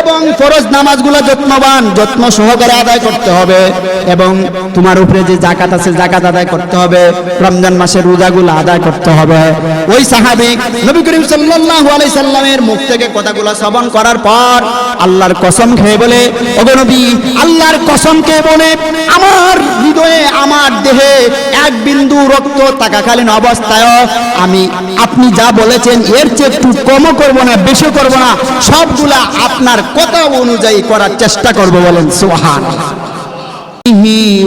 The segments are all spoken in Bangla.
এবং ফরজ নামাজগুলো যত্ন সহকারে আদায় করতে হবে এবং তোমার উপরে যে যাকাত আছে যাকাত আদায় করতে হবে, রমজান মাসের রোজাগুলো আদায় করতে হবে। ওই সাহাবী নবী করিম সাল্লাল্লাহু আলাইহি সাল্লামের মুখ থেকে কথাগুলো শ্রবণ করার পর আল্লাহর কসম খেয়ে বলে, ওগো নবী, আল্লাহর কসম খেয়ে বলে, আমার হৃদয়ে আমার দেহে এক বিন্দু রক্ত থাকাকালীন অবস্থায় আমি আপনি যা বলেছেন এর চেয়ে একটু কমও করব না, বেশি করব না, সবগুলা আপনার কথা অনুযায়ী করার চেষ্টা করব। বলেন সুবহানাল্লাহ।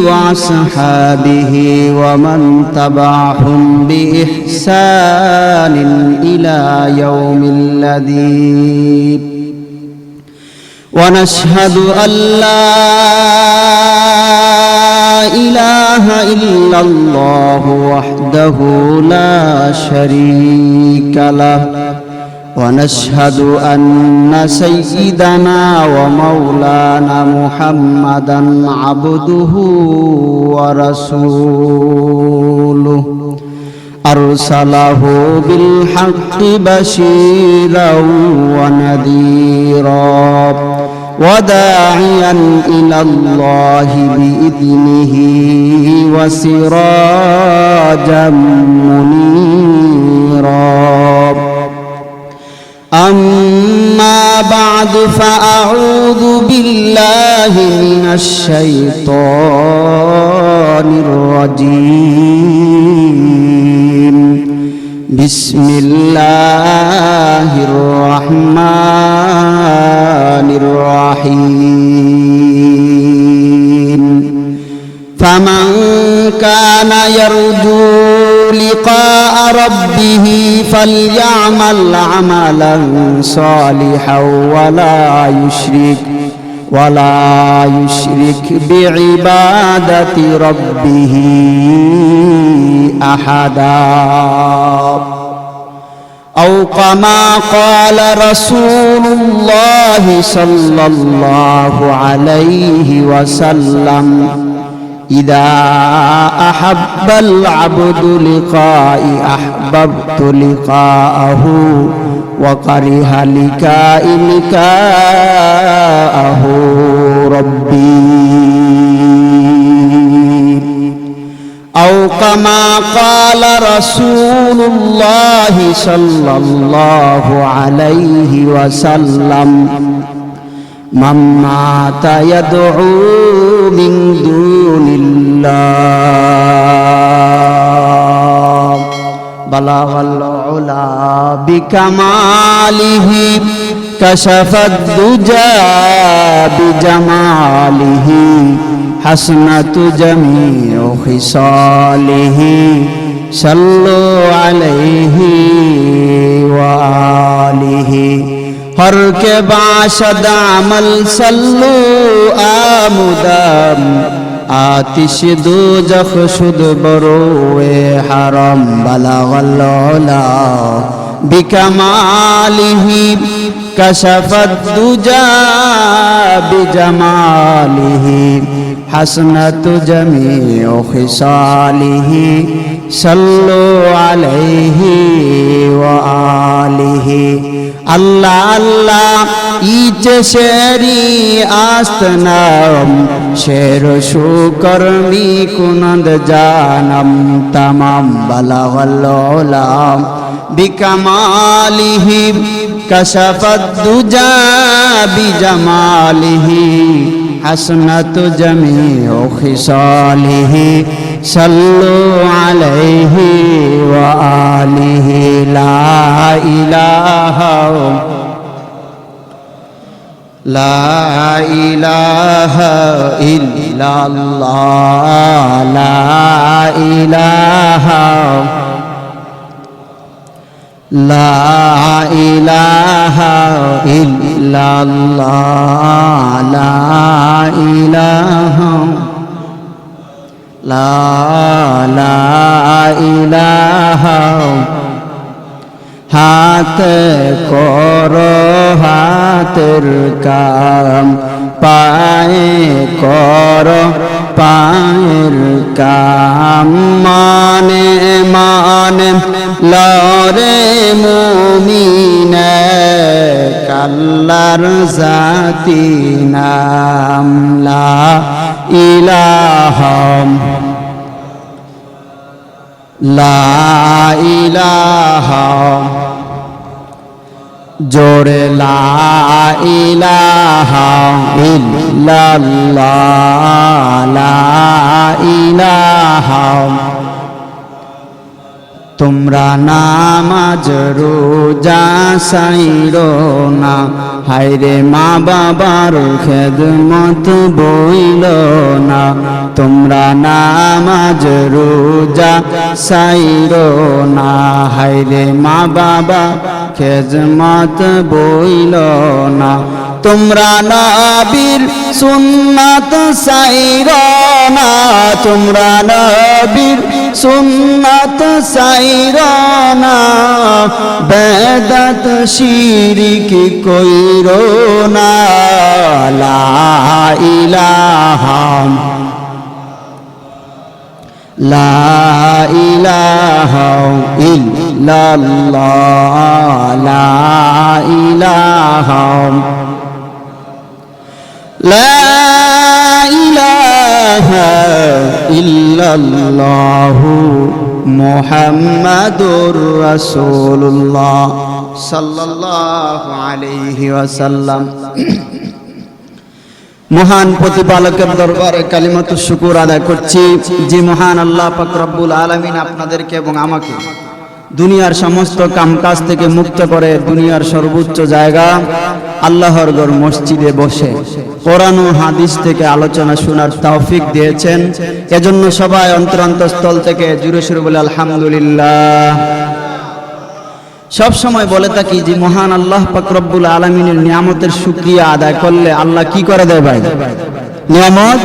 وأصحابه ومن تبعهم بإحسان إلى يوم الذي ونشهد أن لا إله إلا الله وحده لا شريك له ونشهد أن سيدنا ومولانا محمدا عبده ورسوله أرسله بالحق بشيرا ونذيرا وداعيا إلى الله بإذنه وسراجا منيرا أما بعد فأعوذ بالله من الشيطان الرجيم بسم الله الرحمن الرحيم فمن كان يرجو لقاء ربه فليعمل عملا صالحا ولا يشرك بعبادة ربه أحدا أو كما قال رسول الله صلى الله عليه وسلم إذا أحب العبد لقائي أحببت لقاءه وكره لقاءه ربي أو كما قال رسول الله صلى الله عليه وسلم من مات يدعو من دون الله بلغ العلا بكماله كشف الدجى بجماله حسنة جميع خصاله صلوا عليه وآله हर के बाशद अमल सल्लू आमुदम आतिश दोजख शुद बरोए हरम बलगल उला बिकमालिही कशफत दुजा बिजमालिही हसनत जमीउ खिसालिही सल्लु अलैहि व आलिही अल्लाह अल्लाह ईचे शेरी आस्तनाम शेर शुकरनी कुनंद जानम तमाम बलगल उलाम बिकमालिही कशफत दुजा बिजमालिही हसनत जमीउ खिसालिही सल्लु अलैहि व आलिहि ला इलाहा इल्लल्लाह ला इलाहा इल्लल्लाह ला इलाहा हाथ करो हाथेर काम पाए करो पाएर काम माने माने लरे मुमिने আল্লাহর জাতি নাম লা ইলাহা লা ইলাহা জোরে লা ইলাহা ইল্লাল্লাহ লা ইলাহা তোমরা নামাজ রোজা সাইরো না হায়রে মা বাবার খেদমত বইল না তোমরা নামাজ রোজা সাইরো না হায়রে মা বাবা খেদমত বইল না তোমরা নবীর সুন্নাত সাইরো না তোমরা নবীর সুন্নাত সাইরো না বেদাত শিরিক কইরো না লা ইলাহা লা ইলাহা ইল্লাল্লাহ লা ইলাহা লা ইলাহা ইল্লাল্লাহু মুহাম্মাদুর রাসূলুল্লাহ সাল্লাল্লাহু আলাইহি ওয়াসাল্লাম। মহান প্রতিপালকের দরবারে কালিমাতুশ শুকর আদায় করছি যে মহান আল্লাহ পাক রব্বুল আলামিন আপনাদেরকে এবং আমাকে দুনিয়ার সমস্ত কামকাজ থেকে মুক্ত করে দুনিয়ার সর্বোচ্চ জায়গা আল্লাহর ঘর মসজিদে বসে কোরআন ও হাদিস থেকে আলোচনা শোনার তৌফিক দিয়েছেন। এজন্য সবাই অন্তরস্থল থেকে জুড়ে সুরে বলে আলহামদুলিল্লাহ। সব সময় বলে থাকি যে মহান আল্লাহ পাক রব্বুল আলামিনের নিয়ামতের শুকরিয়া আদায় করলে আল্লাহ কি করে দেয় ভাই? নিয়ামত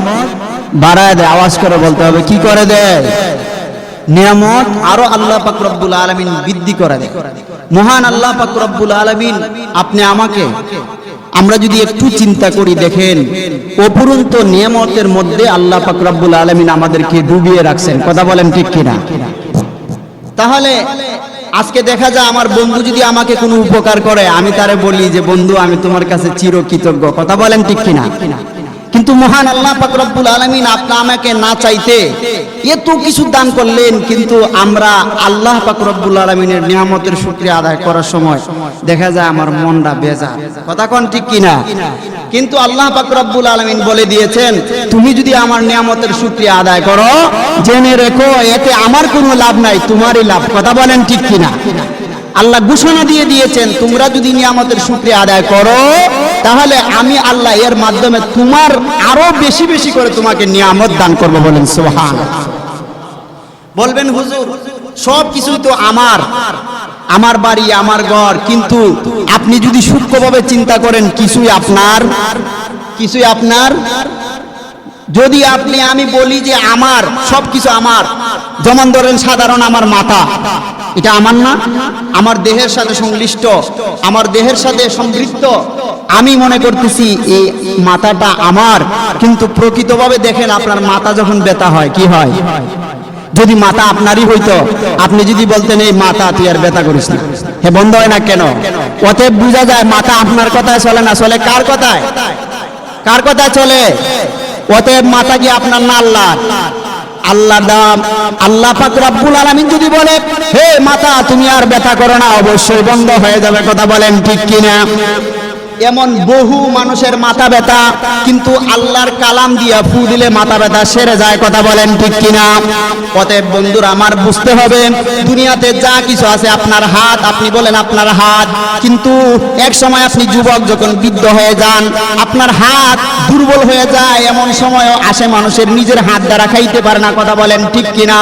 বাড়ায় দেয়। আওয়াজ করে বলতে হবে, কি করে দেয়? নিয়ামত আরো আল্লাহ পাক রব্বুল আলামিন বৃদ্ধি করে দেয়। মহান আল্লাহ পাক রব্বুল আলামিন আপনি আমাকে আমরা যদি একটু চিন্তা করি দেখেন অপরন্ত নিয়ামতের মধ্যে আল্লাহ পাক রব্বুল আলামিন আমাদেরকে ডুবিয়ে রাখছেন। কথা বলেন ঠিক কিনা? তাহলে আজকে দেখা যায় আমার বন্ধু যদি আমাকে কোনো উপকার করে আমি তারে বলি যে বন্ধু আমি তোমার কাছে চিরকৃতজ্ঞ। কথা বলেন ঠিক কিনা? কিন্তু মহান আল্লাহ পাক রব্বুল আলামিন আপনি আমাকে না চাইতে এত কিছু দান করলেন, কিন্তু আমরা আল্লাহ পাক রব্বুল আলামিনের নিয়ামতের শুকরিয়া আদায় করার সময় দেখা যায় আমার মনটা বেজার। কথা কোন ঠিক কিনা? কিন্তু আল্লাহ পাক রব্বুল আলামিন বলে দিয়েছেন তুমি যদি আমার নিয়ামতের শুকরিয়া আদায় করো জেনে রেখো এতে আমার কোনো লাভ নাই, তোমারই লাভ। কথা বলেন ঠিক কিনা? আল্লাহ ঘোষণা দিয়ে দিয়েছেন তোমরা যদি নিয়ামতের শুকরিয়া আদায় করো তাহলে আমি আল্লাহ এর মাধ্যমে তোমার আরো বেশি বেশি করে তোমাকে নিয়ামত দান করব। বলেন সুবহানাল্লাহ। বলবেন হুজুর সব কিছুই তো আমার, আমার বাড়ি আমার ঘর, কিন্তু আপনি যদি সূক্ষ্মভাবে চিন্তা করেন কিছুই আপনার, কিছুই আপনার। যদি আপনি আমি বলি যে আমার সবকিছু আমার, যেমন ধরেন সাধারণ আমার মাথা, এটা আমার না? আমার দেহের সাথে সংশ্লিষ্ট, আমার দেহের সাথে সম্পৃক্ত। আমি মনে করতেছি এই মাথাটা আমার, কিন্তু প্রকৃতভাবে দেখেন আপনার মাথা যখন ব্যথা হয় কি হয়? যদি মাথা আপনারই হইতো আপনি যদি বলতেন এই মাথা তুই আর ব্যথা করিস না, হে বন্ধ হয় না কেন? অতএব বোঝা যায় মাথা আপনার কথায় চলে না, চলে কার কথায়? কার কথায় চলে? অতএব মাথা কি আপনার না আল্লাহর? আল্লাহর দাম। আল্লাহ পাক রব্বুল আলামিন যদি বলে হে মাথা তুমি আর ব্যথা করো না, অবশ্যই বন্ধ হয়ে যাবে। কথা বলেন ঠিক কিনা? এমন বহু মানুষের মাথা ব্যথা, কিন্তু আল্লাহর কালাম দিয়া ফু দিলে মাথা ব্যথা সেরে যায়। কথা বলেন ঠিক কিনা? অতএব বন্ধুরা আমার বুঝতে হবে দুনিয়াতে যা কিছু আছে আপনার হাত, আপনি বলেন আপনার হাত, কিন্তু এক সময় আপনি যুবক যখন বৃদ্ধ হয়ে যান আপনার হাত দুর্বল হয়ে যায়, এমন সময়ও আসে মানুষের নিজের হাত দ্বারা খাইতে পারে না। কথা বলেন ঠিক কিনা?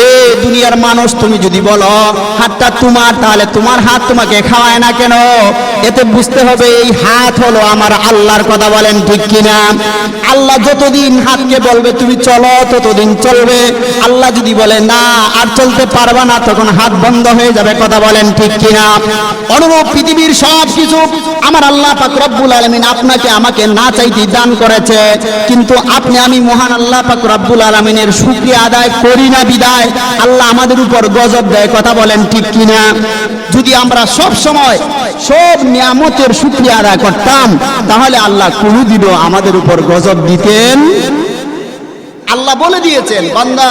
এই দুনিয়ার মানুষ তুমি যদি বলো হাতটা তোমার, তাহলে তোমার হাত তোমাকে খাওয়ায় না কেন? এতে বুঝতে হবে এই হাত হলো আমার আল্লাহর। কথা বলেন ঠিক কিনা? আল্লাহ যতদিন হাতকে বলবে তুমি চলো ততদিন চলবে, আল্লাহ যদি বলে না আর চলতে পারবা না তখন হাত বন্ধ হয়ে যাবে। কথা বলেন ঠিক কিনা? অনুরূপ পৃথিবীর সব কিছু আমার আল্লাহ পাক রব্বুল আলামিন আপনাকে আমাকে না চাইতে দান করেছে, কিন্তু আপনি আমি মহান আল্লাহ পাক রব্বুল আলামিনের শুকরিয়া আদায় করি না বিদায় আল্লাহ আমাদের উপর গজব দেয়। কথা বলেন ঠিক কিনা? যদি আমরা সব সময় সব নিয়ামতের শুকরিয়া আদায় করতাম, তাহলে আল্লাহ কোনদিনও আমাদের উপর গজব দিতেন। আল্লাহ বলে দিয়েছেন, বান্দা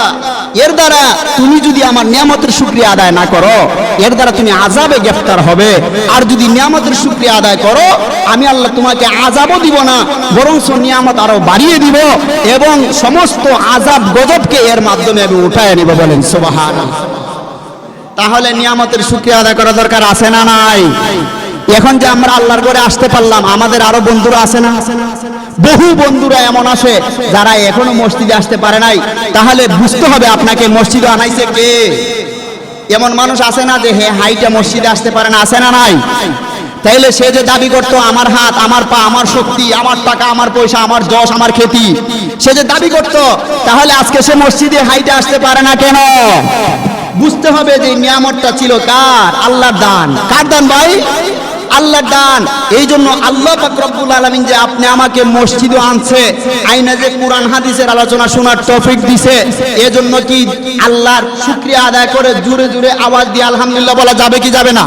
এর দ্বারা তুমি যদি আমার নিয়ামতের শুকরিয়া আদায় না করো, এর দ্বারা তুমি আযাবে গ্রেফতার হবে। আর যদি নিয়ামতের শুকরিয়া আদায় করো, আমি আল্লাহ তোমাকে আযাবও দিব না, বরং নিয়ামত আরো বাড়িয়ে দিব এবং সমস্ত আযাব গজবকে এর মাধ্যমে আমি উঠায় নিব। বলেন সুবহানাল্লাহ। তাহলে নিয়ামতের শুকরিয়া আদায় করা দরকার আছে না নাই? এখন যে আমরা আল্লাহর ঘরে আসতে পারলাম, আমাদের আরো বন্ধুরা আছে না? বহু বন্ধুরা এমন আছে যারা এখনো মসজিদে আসতে পারে নাই। তাহলে বুঝতে হবে আপনাকে মসজিদে আনাইছে কে। এমন মানুষ আছে না যে হে হাইটা মসজিদে আসতে পারে না, আছে না নাই? তাইলে সে যে দাবি করতো আমার হাত, আমার পা, আমার শক্তি, আমার টাকা, আমার পয়সা, আমার যশ, আমার খ্যাতি, সে যে দাবি করতো, তাহলে আজকে সে মসজিদে হাইটে আসতে পারে না কেন? বুঝতে হবে যে নিয়ামতটা ছিল কার? আল্লাহর দান। কার দান ভাই? আল্লাহর দান। এই জন্য আল্লাহ পাক রব্বুল আলামিন যে আপনি আমাকে মসজিদে আনছে, আইনা যে কোরআন হাদিসের আলোচনা শোনার তৌফিক দিছে, এজন্য কি আল্লাহর শুকরিয়া আদায় করে জোরে জোরে আওয়াজ দিয়ে আলহামদুলিল্লাহ বলা যাবে কি যাবে না?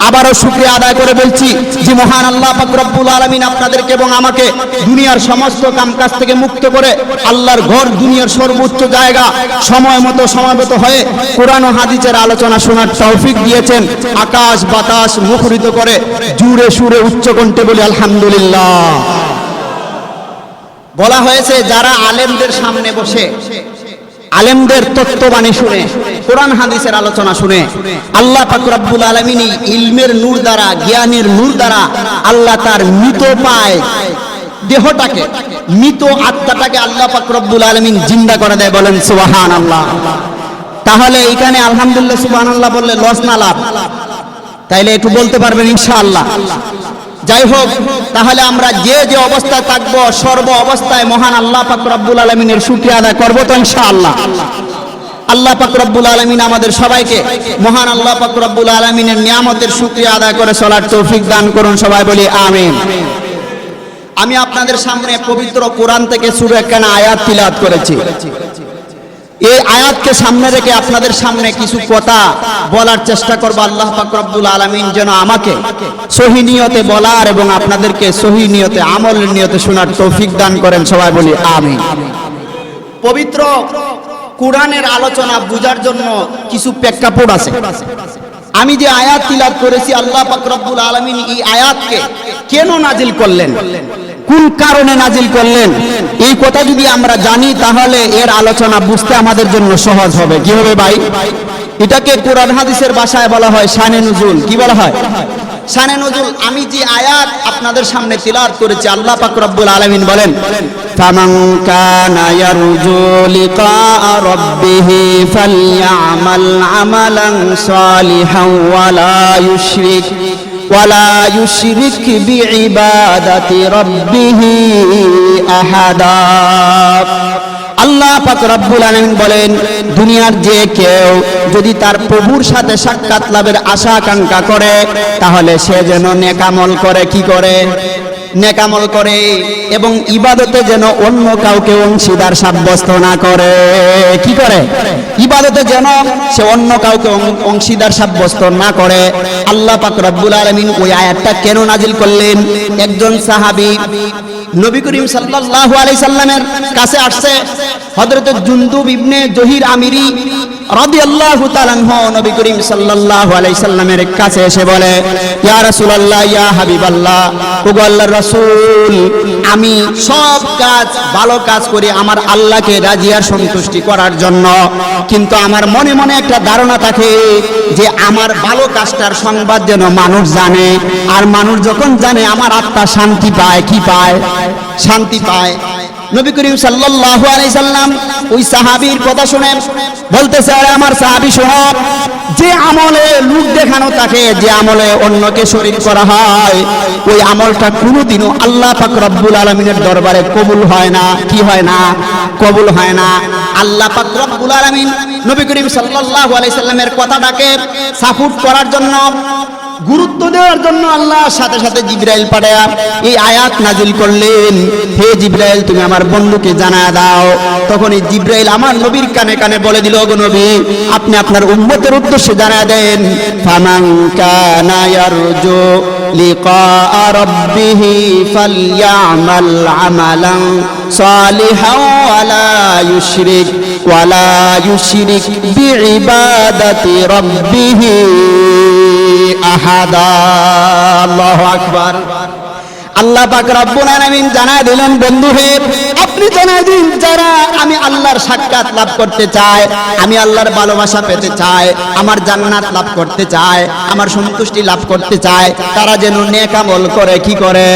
আবারও শুকরিয়া আদায় করে বলছি যে মহান আল্লাহ পাক রব্বুল আলামিন আপনাদেরকে এবং আমাকে দুনিয়ার সমস্ত কামকাজ থেকে মুক্ত করে আল্লাহর ঘর, দুনিয়ার সর্বোচ্চ জায়গা, সময় মতো সমবেত হয়ে কোরআন ও হাদিসের আলোচনা শোনার তৌফিক দিয়েছেন। আকাশ বাতাস মুখরিত করে জুড়ে সুরে উচ্চ কণ্ঠে বলি আলহামদুলিল্লাহ। বলা হয়েছে যারা আলেমদের সামনে বসে আলেমদের তত্ত্ববাণী শুনে, কোরআন হাদিসের আলোচনা শুনে, আল্লাহ পাক রব্বুল আলামিন ইলমের নূর দ্বারা, জ্ঞানের নূর দ্বারা আল্লাহ তার মৃত পায় দেহটাকে, মৃত আত্মাটাকে আল্লাহ পাক রব্বুল আলামিন জিন্দা করে দেয়। বলেন সুবহানাল্লাহ। তাহলে এখানে আলহামদুলিল্লাহ সুবহানাল্লাহ বললে লস না লাভ? তাইলে একটু বলতে পারবেন ইনশাআল্লাহ? যাই হোক, তাহলে আমরা যে যে অবস্থায় থাকবো সর্ব অবস্থায় মহান আল্লাহ পাক রব্বুল আলামিনের শুকরিয়া আদায় করবো তো ইনশাআল্লাহ। আল্লাহ পাক রব্বুল আলামিন আমাদের সবাইকে মহান আল্লাহ পাক রব্বুল আলামিনের নিয়ামতের শুকরিয়া আদায় করে চলার তৌফিক দান করুন। সবাই বলি আমিন। আমি আপনাদের সামনে পবিত্র কোরআন থেকে সূরা একখানা আয়াত তিলাওয়াত করেছি। এই আয়াতকে সামনে রেখে আপনাদের সামনে কিছু কথা বলার চেষ্টা করব। আল্লাহ পাক রব্বুল আলামিন যেন আমাকে সহি নিয়তে বলার এবং আপনাদেরকে সহি নিয়তে আমলের নিয়তে শোনার তৌফিক দান করেন। সবাই বলি আমিন। পবিত্র কোরআনের আলোচনা বুঝার জন্য কিছু প্রেক্ষাপট আছে। আমি যে আয়াত তিলাওয়াত করেছি, আল্লাহ পাক রব্বুল আলামিন এই আয়াতকে কেন নাজিল করলেন, কোন কারণে নাজিল করলেন, এই কথা যদি আমরা জানি তাহলে এর আলোচনা বুঝতে আমাদের জন্য সহজ হবে। কি হবে ভাই? এটাকে কোরআন হাদিসের ভাষায় বলা হয় শানে নুজুল। কি বলা হয়? শানে নুজুল। আমি যে আয়াত আপনাদের সামনে তিলাওয়াত করেছি, আল্লাহ পাক রব্বুল আলামিন বলেন, ফামান কানা ইয়ারজু লিকা রাব্বিহি ফালইআমাল আমালান সালিহান ওয়ালা ইউশরিক বিইবাদাতি রাব্বিহি আহাদা। আল্লাহ পাক রব্বুল আলামিন বলেন, দুনিয়ার যে কেউ যদি তার প্রভুর সাথে সাক্ষাৎ লাভের আশা আকাঙ্ক্ষা করে, তাহলে সে যেন নেক আমল করে। কি করে? নেক আমল করে, এবং ইবাদতে যেন অন্য কাউকে অংশীদার সাব্যস্ত না করে। কি করে? ইবাদতে যেন সে অন্য কাউকে অংশীদার সাব্যস্ত না করে। আল্লাহ পাক রব্বুল আলামিন ওই আয়াতটা কেন নাজিল করলেন? একজন সাহাবী নবী করিম সাল্লাল্লাহু আলাইহি সাল্লামের কাছে আসছে। হযরত জুনদুব ইবনে জহির আমিরি রাদিয়াল্লাহু তাআলা আনহু নবী করিম সাল্লাল্লাহু আলাইহি সাল্লামের কাছে এসে বলে, ইয়া রাসূলুল্লাহ, ইয়া হাবিবাল্লাহ, ওগো আল্লাহর রাসূল, আমি সব কাজ ভালো কাজ করি আমার আল্লাহকে রাজি আর সন্তুষ্টি করার জন্য, কিন্তু আমার মনে মনে একটা ধারণা থাকে যে আমার ভালো কাজটার সংবাদ যেন মানুষ জানে, আর মানুষ যখন জানে আমার আত্মা শান্তি পায়। কি পায়? শান্তি পায়। নবী করিম সাল্লাল্লাহু আলাইহি সাল্লাম ওই সাহাবীর কথা শুনেন, বলতেছে, আরে আমার সাহাবী শোনো, যে আমলে লোক দেখানো থাকে, যে আমলে অন্যকে শরীক করা হয়, ওই আমলটা কোনোদিনও আল্লাহ পাক রব্বুল আলামিনের দরবারে কবুল হয় না। কি হয় না? কবুল হয় না। আল্লাহ পাক রব্বুল আলামিন নবী করিম সাল্লাল্লাহু আলাইহি সাল্লামের কথাটাকে সাপোর্ট করার জন্য গুরুত্ব দেওয়ার জন্য আল্লাহ সাথে সাথে জিবরাইল পাঠায়া এই আয়াত নাজিল করলেন, হে জিবরাইল তুমি আমার বন্ধুকে জানায় দাও। তখন এই জিবরাইল আমার নবীর কানে কানে বলে দিল, ওগো নবী আপনি আপনার উম্মতের উদ্দেশ্যে জানায় দেন, ফামান কানা ইয়ারজু লিকা রাব্বিহি ফালইয়ামাল আমালান সালিহান ওয়ালা ইউশরিক বিইবাদাতি রাব্বিহি আহাদা। আল্লাহু আকবার। আল্লাহ পাক রব্বুল আলামিন জানায় দিলেন, বন্ধু হে আপনি জানায় দিন যারা আমি আল্লাহর সাক্ষাৎ লাভ করতে চায়, আমি আল্লাহর ভালোবাসা পেতে চায়, আমার জান্নাত লাভ করতে চায়, আমার সন্তুষ্টি লাভ করতে চায়, তারা যেন নেক আমল করে, কি করে?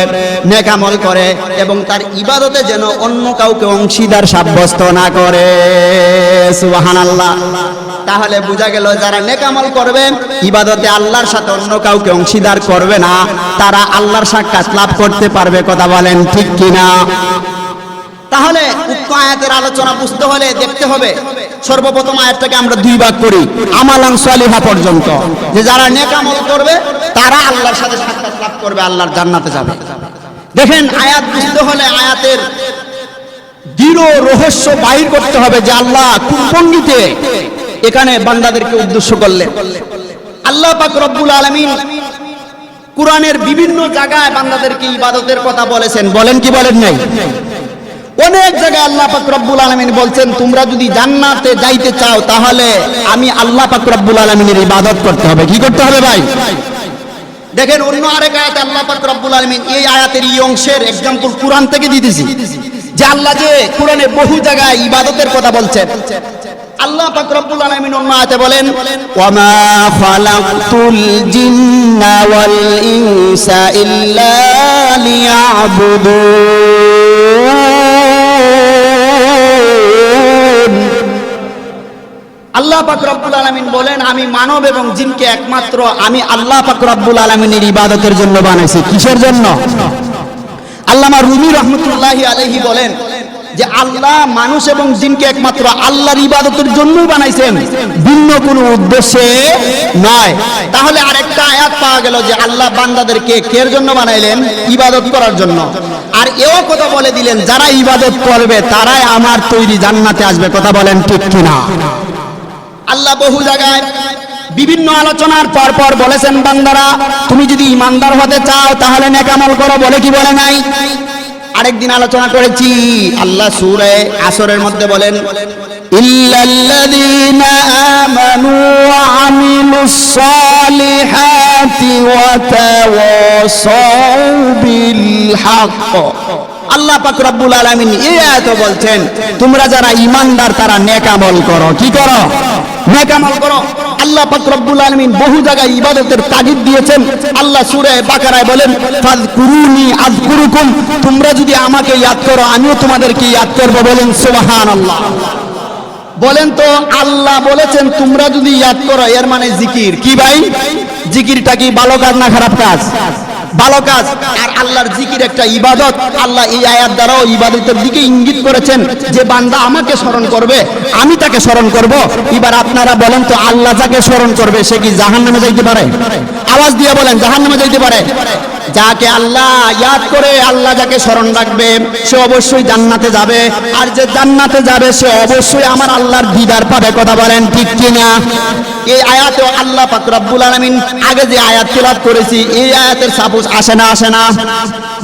নেক আমল করে, এবং তার ইবাদতে যেন অন্য কাউকে অংশীদার সাব্যস্ত না করে। সুবহানাল্লাহ। তাহলে বোঝা গেল যারা নেক আমল করবে, ইবাদতে আল্লাহর সাথে অন্য কাউকে অংশীদার করবে না, তারা আল্লাহর সাক্ষাৎ লাভ করতে পারবে। কথা বলেন ঠিক কিনা? তাহলে উক্ত আয়াতের আলোচনা বুঝতে হলে দেখতে হবে সর্বপ্রথম আয়াতটাকে আমরা দুই ভাগ করি, আমালান সালিহা পর্যন্ত, যে যারা নেক আমল করবে তারা আল্লাহর সাথে সাক্ষাৎ লাভ করবে, আল্লাহর জান্নাতে যাবে। দেখেন আয়াত বুঝতে হলে আয়াতের দৃঢ় রহস্য বাইর করতে হবে যে আল্লাহ কোন ভঙ্গিতে এখানে বান্দাদেরকে উদ্দেশ্য করলেন। আল্লাহ পাক রব্বুল আলামিন কুরআনের বিভিন্ন জায়গায় বান্দাদেরকে ইবাদতের কথা বলেছেন, বলেন কি বলেন নাই? অনেক জায়গায় আল্লাহ পাক রব্বুল আলামিন বলছেন তোমরা যদি জান্নাতে যাইতে চাও তাহলে আমি আল্লাহ পাক রব্বুল আলামিনের ইবাদত করতে হবে। কি করতে হবে ভাই? দেখেন অন্য আরেক আয়াতে আল্লাহ পাক রব্বুল আলামিন এই আয়াতের এই অংশের এক্সাম্পল কুরআন থেকে দিতেছি, যে আল্লাহ যে কুরআনে বহু জায়গায় ইবাদতের কথা বলছেন। আল্লাহ পাক রব্বুল আলামিন অন্য আয়াতে বলেন, ওয়ামা খালাকতুল জিন্না ওয়াল ইনসা ইল্লা লিয়াবুদুন। আল্লাহ পাক রব্বুল আলামিন বলেন আমি মানব এবং জিনকে একমাত্র আমি আল্লাহ পাক রব্বুল আলামিনের ইবাদতের জন্য বানাইছি। কিসের জন্য? আল্লামা রুমি রাহমাতুল্লাহি আলাইহি বলেন যে আল্লাহ মানুষ এবং জিনকে একমাত্র আল্লাহর ইবাদতের জন্যই বানাইছেন, ভিন্ন কোনো উদ্দেশ্যে নয়। তাহলে আরেকটা আয়াত পাওয়া গেল যে আল্লাহ বান্দাদেরকে কের জন্য বানাইলেন? ইবাদত করার জন্য। আর এও কথা বলে দিলেন যারা ইবাদত করবে তারাই আমার তৈরি জান্নাতে আসবে। কথা বলেন ঠিক কিনা? আল্লাহ বহু জায়গায় বিভিন্ন আলোচনার পর পর বলেছেন বান্দারা তুমি যদি ঈমানদার হতে চাও তাহলে নেক আমল করো, বলে কি বলে নাই? আরেকদিন আলোচনা করেছি আল্লাহ সূরা আসরের মধ্যে বলেন ইল্লাল্লাযীনা আমানু ওয়া আমিলুস সালিহাতি ওয়া তাওয়াসাউ বিল হক। আল্লাহ পাক রব্বুল আলামিন এই আয়াতে বলছেন তোমরা যারা ঈমানদার তারা নেক আমল করো। কি করো? নেক আমল করো। আল্লাহ পাক রব্বুল আলামিন বহু জায়গায় ইবাদতের তাগিদ দিয়েছেন। আল্লাহ সূরা বাকারায় বলেন ফাযকুরুনি আযকুরুকুম, তোমরা যদি আমাকে ইয়াদ করো আমিও তোমাদেরকে ইয়াদ করব। বলেন সুবহানাল্লাহ। বলেন তো আল্লাহ বলেছেন তোমরা যদি ইয়াদ করো, এর মানে জিকির। কি ভাই? জিকিরটা কি ভালো কাজ না খারাপ কাজ? ভালো কাজ। আর আল্লাহর জিকির একটা ইবাদত। আল্লাহ এই আয়াত দ্বারাও ইবাদতের দিকে ইঙ্গিত করেছেন যে বান্দা আমাকে স্মরণ করবে আমি তাকে স্মরণ করব। এবার আপনারা বলেন তো আল্লাহ যাকে স্মরণ করবে সে কি জাহান্নামে যাইতে পারে? আওয়াজ দিয়ে বলেন জাহান্নামে যাইতে পারে? যাকে আল্লাহ ইয়াদ করে আল্লাহ যাকে স্মরণ রাখবে সে অবশ্যই জান্নাতে যাবে, আর যে জান্নাতে যাবে সে অবশ্যই আমার আল্লাহর দিদার পাবে। কথা বলেন ঠিক কিনা? এই আয়াতে আল্লাহ পাক রব্বুল আলামিন আগে যে আয়াত তেলাওয়াত করেছি এই আয়াতের সাপোজ আসে না? আসে না?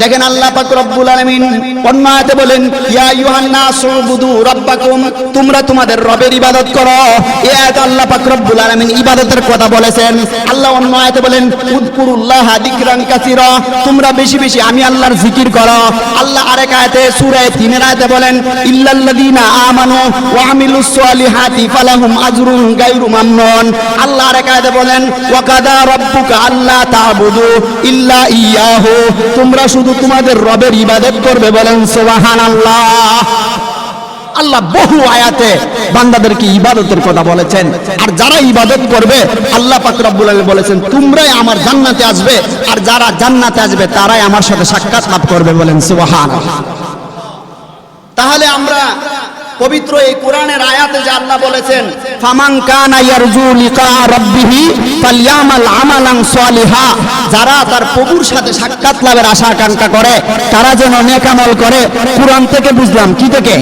দেখেন আল্লাহ পাক রব্বুল আলামিন অন্য আয়াতে বলেন ইয়া আইয়ুহান নাসু উবুদু রাব্বাকুম, তোমরা তোমাদের রবের ইবাদত করো। এই আয়াতে আল্লাহ পাক রব্বুল আলামিন ইবাদতের কথা বলেছেন। আল্লাহ অন্য আয়াতে বলেন উযকুরুল্লাহা যিকরান কাসীরা, তোমরা বেশি বেশি আমি আল্লাহর জিকির করো। আল্লাহ আরেক আয়াতে সূরা ৩ এর আয়াতে বলেন ইল্লাল্লাযীনা আমানু ওয়া আমিলুস সালিহাতি ফালাহুম আজরুন গায়রু মামনুন। আল্লাহ আরেক আয়াতে বলেন ওয়া কাদা রাব্বুকা আল্লা তা'বুদু ইল্লা ইয়াহু, তোমরা শুধু তোমাদের রবের ইবাদত করবে। বলেন সুবহানাল্লাহ। আল্লাহ বহু আয়াতে বান্দাদেরকে ইবাদতের কথা বলেছেন, আর যারা ইবাদত করবে আল্লাহ পাক রব্বুল আলামিন বলেছেন তোমরাই আমার জান্নাতে আসবে, আর যারা জান্নাতে আসবে তারাই আমার সাথে সাক্ষাৎ লাভ করবে। বলেন সুবহানাল্লাহ। তাহলে আমরা পবিত্র এই কোরআনের আয়াতে যে আল্লাহ বলেছেন ফামান কানা ইয়ারজু লিকা রাব্বিহি ফালইয়ামাল আমালান সালিহা, যারা তার প্রভুর সাথে সাক্ষাৎ লাভের আশা আকাঙ্ক্ষা করে তারা যেন নেক আমল করে। কোরআন থেকে বুঝলাম কি থেকে,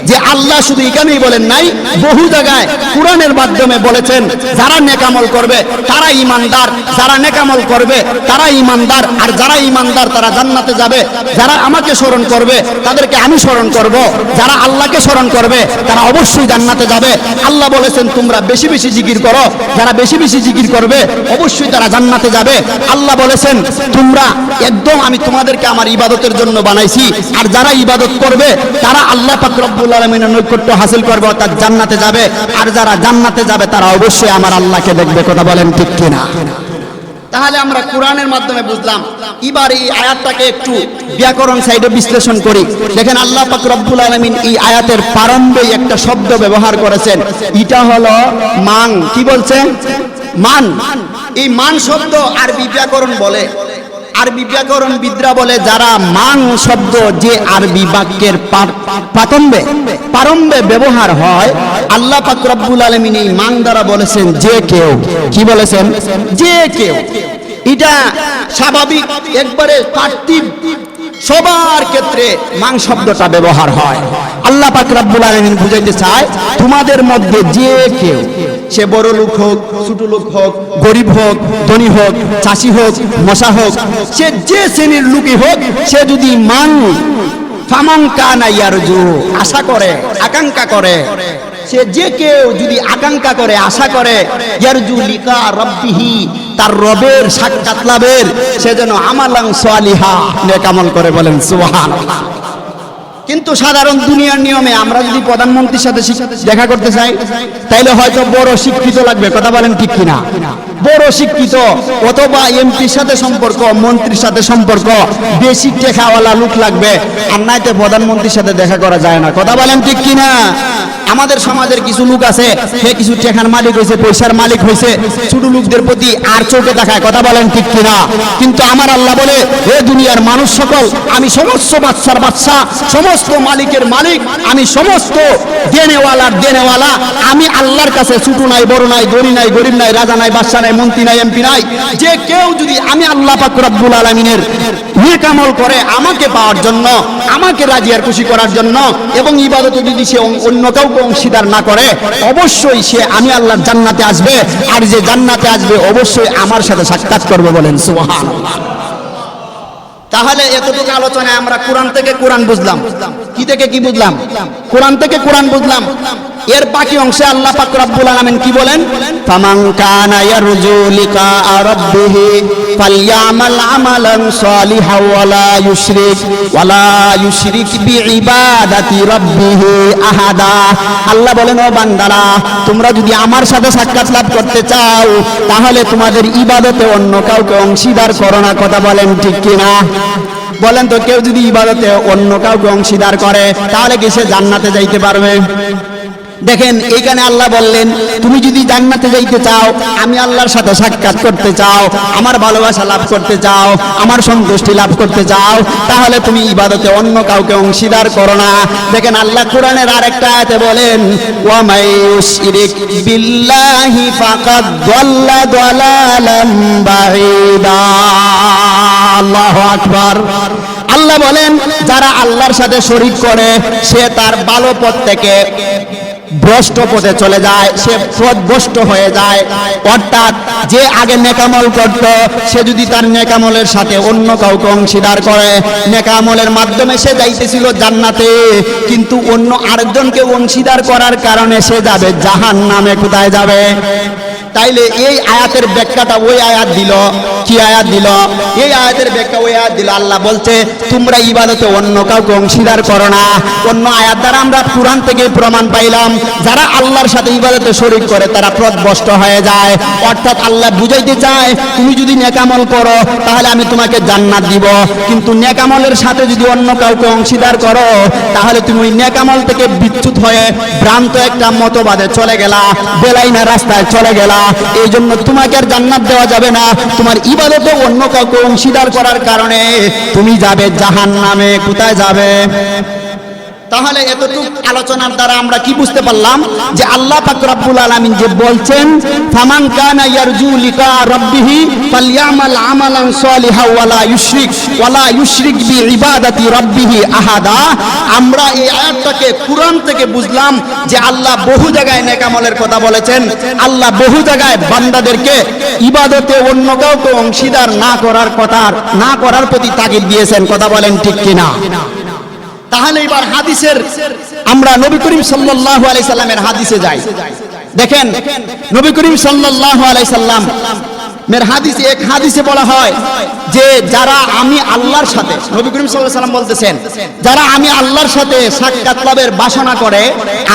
যে আল্লাহ শুধু এখানেই বলেন নাই, বহু জায়গায় কোরআনের মাধ্যমে বলেছেন যারা নেক আমল করবে তারা ঈমানদার, যারা নেক আমল করবে তারা ঈমানদার, আর যারা ঈমানদার তারা জান্নাতে যাবে। যারা আমাকে স্মরণ করবে তাদেরকে আমি স্মরণ করব, যারা আল্লাহকে স্মরণ করবে তারা অবশ্যই জান্নাতে যাবে। আল্লাহ বলেছেন তোমরা বেশি বেশি জিকির করো, যারা বেশি বেশি জিকির করবে অবশ্যই তারা জান্নাতে যাবে। আল্লাহ বলেছেন তোমরা একদম আমি তোমাদেরকে আমার ইবাদতের জন্য বানাইছি, আর যারা ইবাদত করবে তারা আল্লাহ পাক রব্বুল আলামিনের নৈকট্য হাসিল করবে, অর্থাৎ জান্নাতে যাবে। আর যারা জান্নাতে যাবে তারা অবশ্যই আমার আল্লাহকে দেখবে। কথা বলেন ঠিক কিনা? তাহলে আমরা কোরআনের মাধ্যমে বুঝলাম। এবার এই আয়াতটাকে একটু ব্যাকরণ সাইডে বিশ্লেষণ করি। দেখেন আল্লাহ পাক রব্বুল আলামিন এই আয়াতের প্রারম্ভে একটা শব্দ ব্যবহার করেছেন, এটা হলো মান। কি বলছেন? মান। এই মান শব্দ আরবি ব্যাকরণ বলে, আরবি ব্যাকরণ বিদ্রা বলে যারা মান শব্দ যে আরবি বাক্যের প্রারম্ভে ব্যবহার হয়, আল্লাহ পাক রব্বুল আলামিন এই মান দ্বারা বলেছেন যে কেউ। কি বলেছেন? যে কেউ। এটা স্বাভাবিক, একবারে পার্থিব সবার ক্ষেত্রে মান শব্দটা ব্যবহার হয়। আল্লাহ পাক রব্বুল আলামিন বুঝাইতে চায় তোমাদের মধ্যে যে কেউ, সে বড় লোক হোক, ছোট লোক হোক, গরিব হোক, ধনী হোক, চাষি হোক, মশা হোক, সে যে শ্রেণীর লোকই হোক, সে যদি মান ফামান কানা ইয়ারজু আশা করে, আকাঙ্ক্ষা করে, সে যে কেউ যদি আকাঙ্ক্ষা করে, আশা করে, ইয়ারজু লিকা রাব্বিহি তার রবের সাক্ষাৎ লাভের, সে যেন আমালান সালিহা নেক আমল করে। বলেন সুবহানাল্লাহ। কিন্তু সাধারণ দুনিয়ার নিয়মে আমরা যদি প্রধানমন্ত্রীর সাথে দেখা করতে চাই তাইলে হয়তো বড় শিক্ষিত লাগবে। কথা বলেন ঠিক কিনা? বড় শিক্ষিত অথবা এমপির সাথে সম্পর্ক, মন্ত্রীর সাথে সম্পর্ক, বেশি টেকাওয়ালা লোক লাগবে, আর নাইতে প্রধানমন্ত্রীর সাথে দেখা করা যায় না। কথা বলেন ঠিক কিনা? আমাদের সমাজের কিছু লোক আছে, সে কিছু টেকার মালিক হয়েছে, পয়সার মালিক হয়েছে, ছোট লোকদের প্রতি আর চোখে দেখায়। কথা বলেন ঠিক কিনা? কিন্তু আমার আল্লাহ বলে হে দুনিয়ার মানুষ সকল, আমি সমস্ত বাদশার বাদশা, সমস্ত মালিকের মালিক, আমি সমস্ত দেনেওয়ালার দেনেওয়ালা। আমি আল্লাহর কাছে ছোট নাই, বড় নাই, ধনী নাই, গরিব নাই, রাজা নাই, বাদশা নাই, মন্ত্রী নাই, এমপি নাই। যে কেউ যদি আমি আল্লাহ পাক রব্বুল আলামিনের নেক আমল করে আমাকে পাওয়ার জন্য, আমাকে রাজি আর খুশি করার জন্য, এবং ইবাদতে যদি সে অন্য কাউকে অংশীদার না করে, অবশ্যই সে আমি আল্লাহর জান্নাতে আসবে। আর যে জান্নাতে আসবে অবশ্যই আমার সাথে সাক্ষাৎ করবে। বলেন সুবহানাল্লাহ। তাহলে এতটুকু আলোচনায় আমরা কোরআন থেকে কোরআন বুঝলাম। কি থেকে কি বুঝলাম? কোরআন থেকে কোরআন বুঝলাম। এর বাকি অংশে আল্লাহ পাক রব্বুল আলামিন কি বলেন? ফামান কানা ইয়ারজু লিকা রাব্বিহি ফালইয়ামাল আমালান সালিহান ওয়ালা ইউশরিক বিইবাদাতি রাব্বিহি আহাদা। আল্লাহ বলেন ও বান্দারা, তোমরা যদি আমার সাথে সাক্ষাৎ লাভ করতে চাও তাহলে তোমাদের ইবাদতে অন্য কাউকে অংশীদার করো না। কথা বলেন ঠিক কিনা? বলেন তো, কেউ যদি ইবাদতে অন্য কাউকে অংশীদার করে তাহলে কি সে জান্নাতে যাইতে পারবে? দেখেন এইখানে আল্লাহ বললেন তুমি যদি জান্নাতে যাইতে চাও, আমি আল্লাহর সাথে সাক্ষাৎ করতে চাও, আমার ভালোবাসা লাভ করতে চাও, আমার সন্তুষ্টি লাভ করতে চাও, তাহলে তুমি ইবাদতে অন্য কাউকে অংশীদার করো না। দেখেন আল্লাহ কোরআনের আরেকটা আয়াতে বলেন ওয়া মাই ইউশরিক বিল্লাহি ফাকাদ দাল্লা দালালাম বাঈদা। আল্লাহু আকবার। আল্লাহ বলেন যারা আল্লাহর সাথে শরীক করে সে তার ভালো পথ থেকে ভ্রষ্ট পথে চলে যায়, সে পথভ্রষ্ট হয়ে যায়। অর্থাৎ যে আগে নেকামল করত সে যদি তার নেকামলের সাথে অন্য কাউকে অংশীদার করে, নেকামলের মাধ্যমে সে যাইতেছিল জান্নাতে, কিন্তু অন্য আরেকজনকে অংশীদার করার কারণে সে যাবে জাহান্নামে। কোথায় যাবে? তাইলে এই আয়াতের ব্যাখ্যাটা ওই আয়াত দিল। কি আয়াত দিল? এই আয়াতের ব্যাখ্যা ওই আয়াত দিল। আল্লাহ বলছে তোমরা ইবাদতে অন্য কাউকে অংশীদার করো না। অন্য আয়াত দ্বারা আমরা কোরআন থেকে প্রমাণ পাইলাম যারা আল্লাহর সাথে ইবাদতে শরীক করে তারা পথভ্রষ্ট হয়ে যায়। অর্থাৎ আল্লাহ বুঝাইতে চায় তুমি যদি নেকামল করো তাহলে আমি তোমাকে জান্নাত দিব, কিন্তু নেকামলের সাথে যদি অন্য কাউকে অংশীদার করো তাহলে তুমি ওই নেকামল থেকে বিচ্যুত হয়ে ভ্রান্ত একটা মতবাদে চলে গেলা, বেলাইনা রাস্তায় চলে গেলা। এই জন্য তোমাকে আর জান্নাত দেওয়া যাবে না। তোমার ইবাদতে অন্য কাউকে অংশীদার করার কারণে তুমি যাবে জাহান্নামে। কোথায় যাবে? তাহলে এতটুকু আলোচনার দ্বারা আমরা কি বুঝতে পারলাম যে আল্লাহ পাক রব্বুল আলামিন যে বলছেন ফামান কানা ইয়ারজু লিকা রাব্বিহ ফালইয়ামাল আমালান সালিহা ওয়ালা ইউশরিক বিইবাদাতি রাব্বিহ আহাদা। আমরা এই আয়াতটাকে কুরআন থেকে বুঝলাম যে আল্লাহ বহু জায়গায় নেক আমলের কথা বলেছেন, আল্লাহ বহু জায়গায় বান্দাদেরকে ইবাদতে অন্য কাউকে অংশীদার না করার প্রতি তাগিদ দিয়েছেন। কথা বলেন ঠিক কিনা? তাহলে এবার হাদিসের আমরা নবী করিম সাল্লাল্লাহু আলাইহি সাল্লামের হাদিসে যাই। দেখেন নবী করিম সাল্লাল্লাহু আলাইহি সাল্লাম এর হাদিসে এক হাদিসে বলা হয় যে যারা আমি আল্লাহর সাথে, নবী করিম সাল্লাল্লাহু আলাইহি সাল্লাম বলতেছেন, যারা আমি আল্লাহর সাথে সাক্ষাৎ লাভের বাসনা করে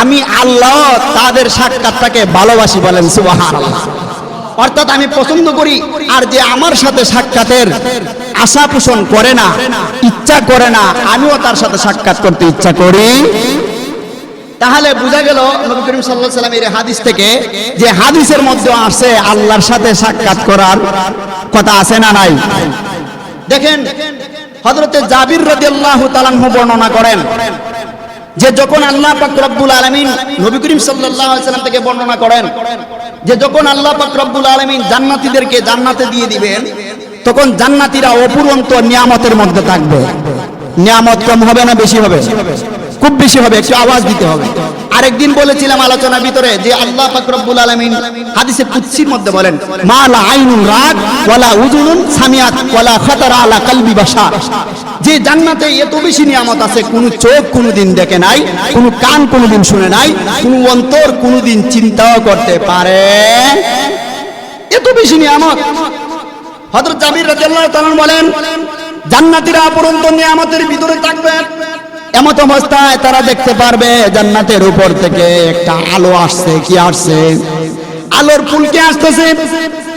আমি আল্লাহ তাদের সাক্ষাৎটাকে ভালোবাসি। বলেন সুবহানাল্লাহ। অর্থাৎ আমি পছন্দ করি, আর যে আমার সাথে সাক্ষাতের আশা পোষণ করে না, ইচ্ছা করে না, আমিও তার সাথে সাক্ষাৎ করতে ইচ্ছা করি। তাহলে বোঝা গেল নবী করিম সাল্লাল্লাহু আলাইহি সাল্লামের হাদিস থেকে যে হাদিসের মধ্যে আছে আল্লাহর সাথে সাক্ষাৎ করার কথা আছে না নাই? দেখেন হযরতে জাবির রাদিয়াল্লাহু তাআলা আনহু বর্ণনা করেন যে যখন আল্লাহ পাক রব্বুল আলামিন, নবী করিম সাল্লাল্লাহু আলাইহি সাল্লাম থেকে বর্ণনা করেন যে যখন আল্লাহ পাক রব্বুল আলামিন জান্নাতীদেরকে জান্নাতে দিয়ে দিবেন, তখন জান্নাতীরা অপুরন্ত নিয়ামতের মধ্যে থাকবে। নিয়ামত কম হবে না বেশি হবে? খুব বেশি হবে, একটু আওয়াজ দিতে হবে। আরেকদিন বলেছিলাম আলোচনার ভিতরে যে আল্লাহ পাক রব্বুল আলামিন হাদিসে কুদসির মধ্যে বলেন মা লা আইনুন রাত ওয়ালা উযুনুন সামিআত ওয়ালা খাতারা আলা কলবি বাশার, যে জান্নাতে এত বেশি নিয়ামত আছে কোনো চোখ কোনোদিন দেখে নাই, কোনো কান কোনোদিন শুনে নাই, কোনো অন্তর কোনোদিন চিন্তাও করতে পারে, এত বেশি নিয়ামত। হযরত জাবির রাদিয়াল্লাহু তাআলা বলেন জান্নাতীরা অপরন্ত নিয়ামতের ভিতরে থাকবে। এমত অবস্থায় তারা দেখতে পারবে জান্নাতের উপর থেকে একটা আলো আসছে। কি আসছে? আলোর ফুলকি আসতেছে।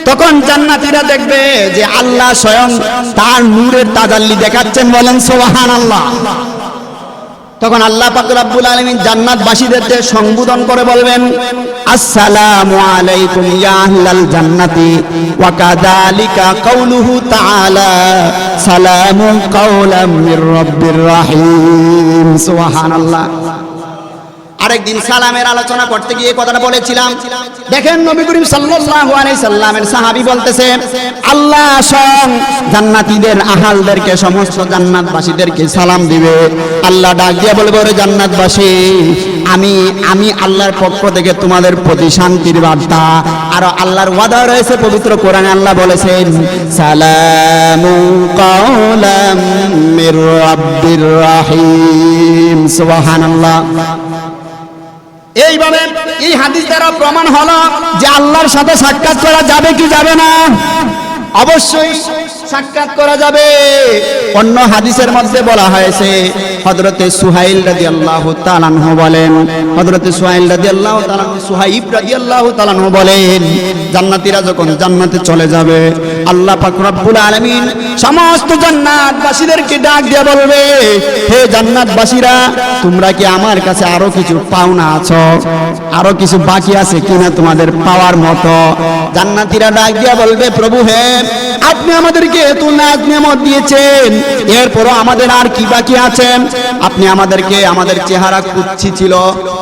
তখন জান্নাতীরা দেখবে যে আল্লাহ স্বয়ং তার নূরের তাজাল্লি দেখাচ্ছেন। বলেন সুবহানাল্লাহ। তখন আল্লাহ পাক রব্বুল আলামিন জান্নাতবাসীদেরকে সম্বোধন করে বলবেন আসসালামু আলাইকুম ইয়া আহলাল জান্নাতি ওয়া কাযালিকা কাউলুহু তাআলা সালামুন কাওলাম মির রাব্বির রহিম। সুবহানাল্লাহ। আরেকদিন সালামের আলোচনা করতে গিয়ে কথাটা বলেছিলাম। দেখেন নবী করিম সাল্লাল্লাহু আলাইহি সাল্লামের সাহাবী বলতেছে আল্লাহ স্বয়ং জান্নাতীদের আহালদেরকে, সমস্ত জান্নাতবাসীদেরকে সালাম দিবে। আল্লাহ ডাক দিয়ে বলবে ওরে জান্নাতবাসী, আমি আল্লাহর পক্ষ থেকে তোমাদের প্রতি শান্তির বার্তা। আর আল্লাহর ওয়াদা রয়েছে পবিত্র কোরআনে, আল্লাহ বলেছেন সালামুন কাওলাম মির রাব্বির রহিম। সুবহানাল্লাহ। এইভাবে এই হাদিস দ্বারা প্রমাণ হলো যে আল্লাহর সাথে সাক্ষাৎ করা যাবে কি যাবে না? অবশ্যই সাক্ষাৎ করা যাবে। অন্য হাদিসের মধ্যে বলা হয়েছে হযরতে সুহাইল রাদিয়াল্লাহু তাআলা আনহু বলেন, হযরতে সুহাইল রাদিয়াল্লাহু তাআলা আনহু, সুহাইব রাদিয়াল্লাহু তাআলা আনহু বলেন জান্নাতীরা যখন জান্নাতে চলে যাবে আল্লাহ পাক রব্বুল আলামিন সমস্ত জান্নাতবাসীদেরকে ডাক দিয়ে বলবে হে জান্নাতবাসীরা, তোমরা কি আমার কাছে আরো কিছু পাওনা আছো? আরো কিছু বাকি আছে কিনা তোমাদের পাওয়ার মতো? জান্নাতীরা ডাক দিয়ে বলবে প্রভু হে, আপনি আমাদেরকে এত নাজ নেয়ামত দিয়েছেন, এরপরও আমাদের আর কি বাকি আছে? আপনি আমাদেরকে, আমাদের চেহারা কুচ্ছি ছিল,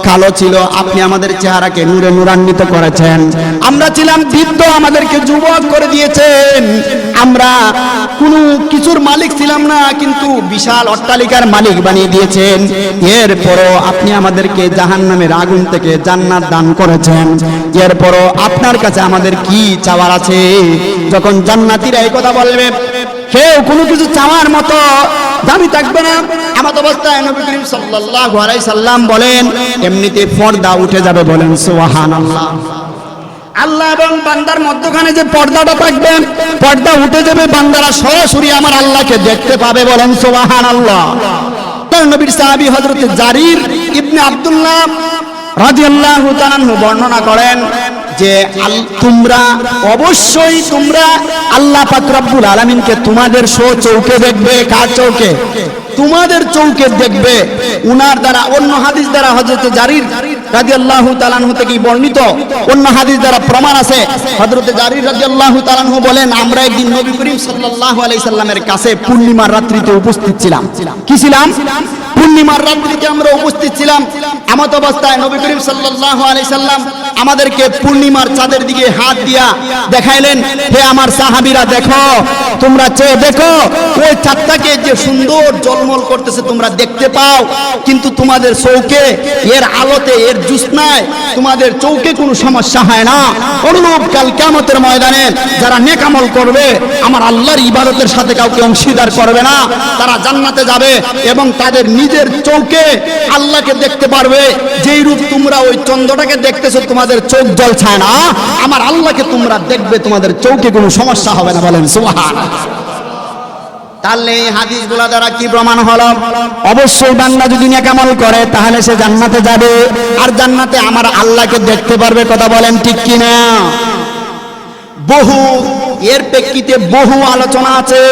কালো ছিল, আপনি আমাদের চেহারাকে নূরে নূরান্বিত করেছেন। আমরা ছিলাম বৃদ্ধ, আমাদেরকে যুবক করে দিয়েছেন। আমরা কোনো কিছুর মালিক ছিলাম না, কিন্তু বিশাল অট্টালিকার মালিক বানিয়ে দিয়েছেন। এরপরও আপনি আমাদেরকে জাহান্নামের আগুন থেকে জান্নাত দান করেছেন। এরপরও আপনার কাছে আমাদের কি চাওয়ার আছে? যখন জান্নাতীরা এই কথা বলবে, কেউ কোনো কিছু চাওয়ার মতো দামি থাকবে না। এমত অবস্থায় নবী করিম সাল্লাল্লাহু আলাইহি সাল্লাম বলেন এমনিতে পর্দা উঠে যাবে। বলেন সুবহানাল্লাহ। আল্লাহ এবং বান্দার মধ্যখানে যে পর্দাটা থাকবে, পর্দা উঠে যাবে, বান্দারা সরাসরি আমার আল্লাহকে দেখতে পাবে। বলেন সুবহানাল্লাহ। তার নবীর সাহাবী হযরত জারির ইবনে আব্দুল্লাহ রাদিয়াল্লাহু তাআলা আনহু বর্ণনা করেন যে তোমরা অবশ্যই আল্লাহ পাক রব্বুল আলামিনকে তোমাদের চৌকে দেখবে। কার চৌকে? তোমাদের চৌকে দেখবে। উনার দ্বারা অন্য হাদিস দ্বারা হযরত জারির রাদিয়াল্লাহু তাআলা আনহু থেকে বর্ণিত অন্য হাদিস দ্বারা প্রমাণ আছে। হযরত জারির রাদিয়াল্লাহু তাআলা আনহু বলেন আমরা একদিন নবী করিম সাল্লাল্লাহু আলাইহি সাল্লামের কাছে পূর্ণিমার রাত্রিতে উপস্থিত ছিলাম। কি ছিলাম? পূর্ণিমার রাত্রিতে আমরা উপস্থিত ছিলাম। এমত অবস্থায় নবী করিম সাল্লাল্লাহু আলাইহি সাল্লাম আমাদেরকে পূর্ণিমার চাঁদের দিকে হাত দিয়া দেখাইলেন, হে আমার সাহাবীরা দেখো, তোমরা চেয়ে দেখো ওই চাঁদটাকে যে সুন্দর ঝলমল করতেছে তোমরা দেখতে পাও, কিন্তু তোমাদের চৌকে এর আলোতে এর জ্যোৎস্নায় তোমাদের চৌকে কোনো সমস্যা হয় না। অনুরূপ কাল কিয়ামতের ময়দানে যারা নেক আমল করবে, আমার আল্লাহর ইবাদতের সাথে কাউকে অংশীদার করবে না, তারা জান্নাতে যাবে এবং তাদের নিজের চৌকে আল্লাহকে দেখতে পারবে। যেই রূপ তোমরা ওই চন্দ্রটাকে দেখতেছো তোমাদের চোখ জ্বলছায় না, আমার আল্লাহকে তোমরা দেখবে, তোমাদের চৌকে কোনো সমস্যা হবে না। বলেন সুবহানাল্লাহ। তাহলে এই হাদিসগুলা দ্বারা কি প্রমাণ হলো? অবশ্যই বান্দা যদি নেক আমল করে তাহলে সে জান্নাতে যাবে, আর জান্নাতে আমার আল্লাহকে দেখতে পারবে। কথা বলেন ঠিক কিনা? বহু এর প্রেক্ষিতে বহু আলোচনা আছে।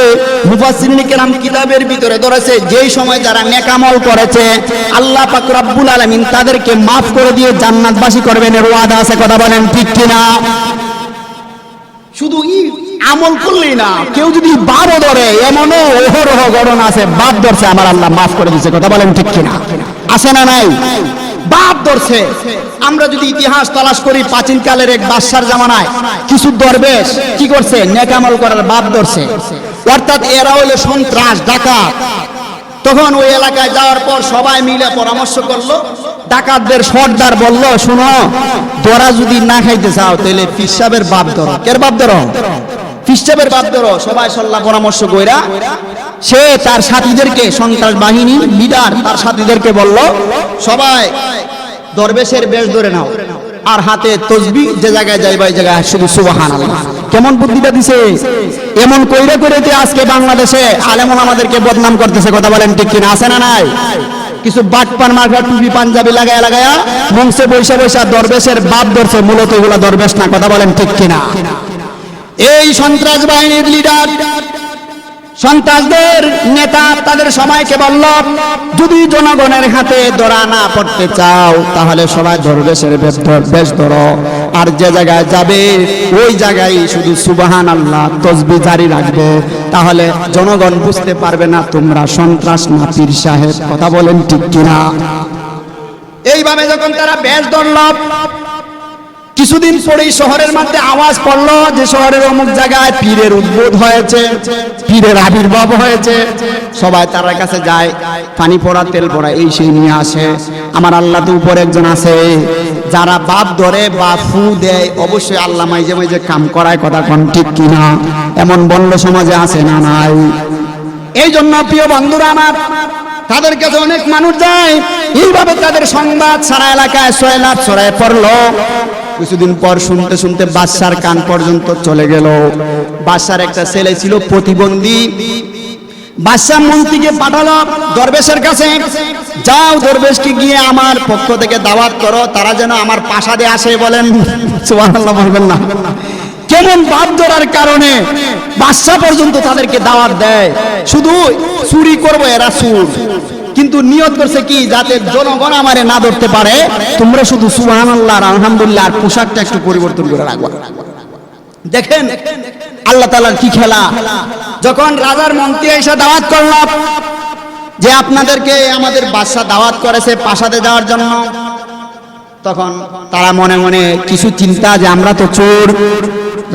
মুফাসসিরিন কিরাম কিতাবের ভিতরে ধরেছে যেই সময় যারা নেক আমল করেছে আল্লাহ পাক রব্বুল আলামিন তাদেরকে maaf করে দিয়ে জান্নাতবাসী করবেন এর ওয়াদা আছে। কথা বলেন ঠিক কিনা? শুধু আমল করলেই না, কেউ যদি বারও ধরে, এমনও অহরহ ঘটনা আছে বাপ ধরছে আমার আল্লাহ maaf করে দিয়েছে। কথা বলেন ঠিক কিনা? আছে না নাই? বাপ ধরছে। আমরা যদি ইতিহাস তালাশ করি, প্রাচীন কালের এক বাদশার জামানায় কিছু দরবেশ কি করছে? নেক আমল করার বাপ ধরছে। অর্থাৎ এরা হলো সন্ত্রাস, ডাকাত। তখন ওই এলাকায় যাওয়ার পর সবাই মিলে পরামর্শ করলো। ডাকাতদের সর্দার বলল, শুনো, তোরা যদি না খাইতে চাও তাহলে পীর সাহেবের বাপ ধরো। কের বাপ ধরো? পীর সাহেবের বাপ ধরো। সবাই সল্লাহ পরামর্শ কইরা সে তার সাথীদেরকে, সন্ত্রাস বাহিনী লিডার তার সাথীদেরকে বলল, সবাই দরবেশের বেশ ধরে নাও আর হাতে তসবিহ, যে জায়গায় যাইবা ওই জায়গায় শুধু সুবহানাল্লাহ। কেমন বুদ্ধিটা দিছে? এমন কইরে কইরে আজকে বাংলাদেশে আলেমন আমাদেরকে বদনাম করতেছে। কথা বলেন ঠিক কিনা? আছে না নাই? কিছু বাটপান মার্কা টুপি পাঞ্জাবি লাগায়া লাগায়া মঞ্চে বৈশা বৈশা দরবেশের বাপ ধরছে, মূলত এগুলা দরবেশ না। কথা বলেন ঠিক কিনা? এই সন্ত্রাস বাহিনীর লিডার, সন্ত্রাসদের নেতা তাদের সবাইকে বলল, যদি জনগণের হাতে ধরা না পড়তে চাও তাহলে সবাই দরবেশের বেশ ধরো, আর যে জায়গায় যাবে ওই জায়গায় শুধু সুবহানাল্লাহ তাসবিহ জারি রাখবে, তাহলে জনগণ বুঝতে পারবে না তোমরা সন্ত্রাস না পীর সাহেব। কথা বলেন ঠিক কিনা? এইভাবে যখন তারা বেশ ধরল, কিছুদিন পরেই শহরের মধ্যে আওয়াজ পড়লো যে শহরের অমুক জায়গায় পীরের উদ্বোধ হয়েছে, পীরের আবির্ভাব হয়েছে। সবাই তার কাছে যায়, পানি পড়া তেল পড়া এই সেই নিয়ে আসে। আমার আল্লাহ তো উপরে একজন আছে, যারা বাপ ধরে বা ফু দেয় অবশ্যই আল্লাহ মাইজে মাইজে কাম করায়। কথা কোন ঠিক কিনা? এমন বন্য সমাজে আছে না নাই? এই জন্য প্রিয় বন্ধুরা আমার, তাদের কাছে অনেক মানুষ যায়। এইভাবে তাদের সংবাদ সারা এলাকায় সয়লাভ ছড়ায় পড়লো। কিছুদিন পর শুনতে শুনতে বাদশার কান পর্যন্ত চলে গেল। বাদশার একটা ছেলে ছিল প্রতিবন্ধী। বাদশা মন্ত্রীকে পাঠালো দরবেশের কাছে, যাও দরবেশকে গিয়ে আমার পক্ষ থেকে দাওয়াত করো, তারা যেন আমার প্রাসাদে আসে। বলেন সুবহানাল্লাহ, বলবেন না? কেমন বাপ ধরার কারণে বাদশা পর্যন্ত তাদেরকে দাওয়াত দেয়। শুধু চুরি করবো, এরা চুর, কিন্তু নিয়ত করছে কি, যাতে জনগণ আমারে না ধরতে পারে। তোমরা শুধু সুবহানাল্লাহ আর আলহামদুলিল্লাহ আর পোশাকটা একটু পরিবর্তন করে রাখবা। দেখেন আল্লাহ তাআলার কি খেলা। যখন রাজার মন্ত্রী এসে দাওয়াত করল যে আপনাদেরকে আমাদের বাদশা দাওয়াত করেছে প্রাসাদে যাওয়ার জন্য, তখন তারা মনে মনে কিছু চিন্তা যে আমরা তো চোর,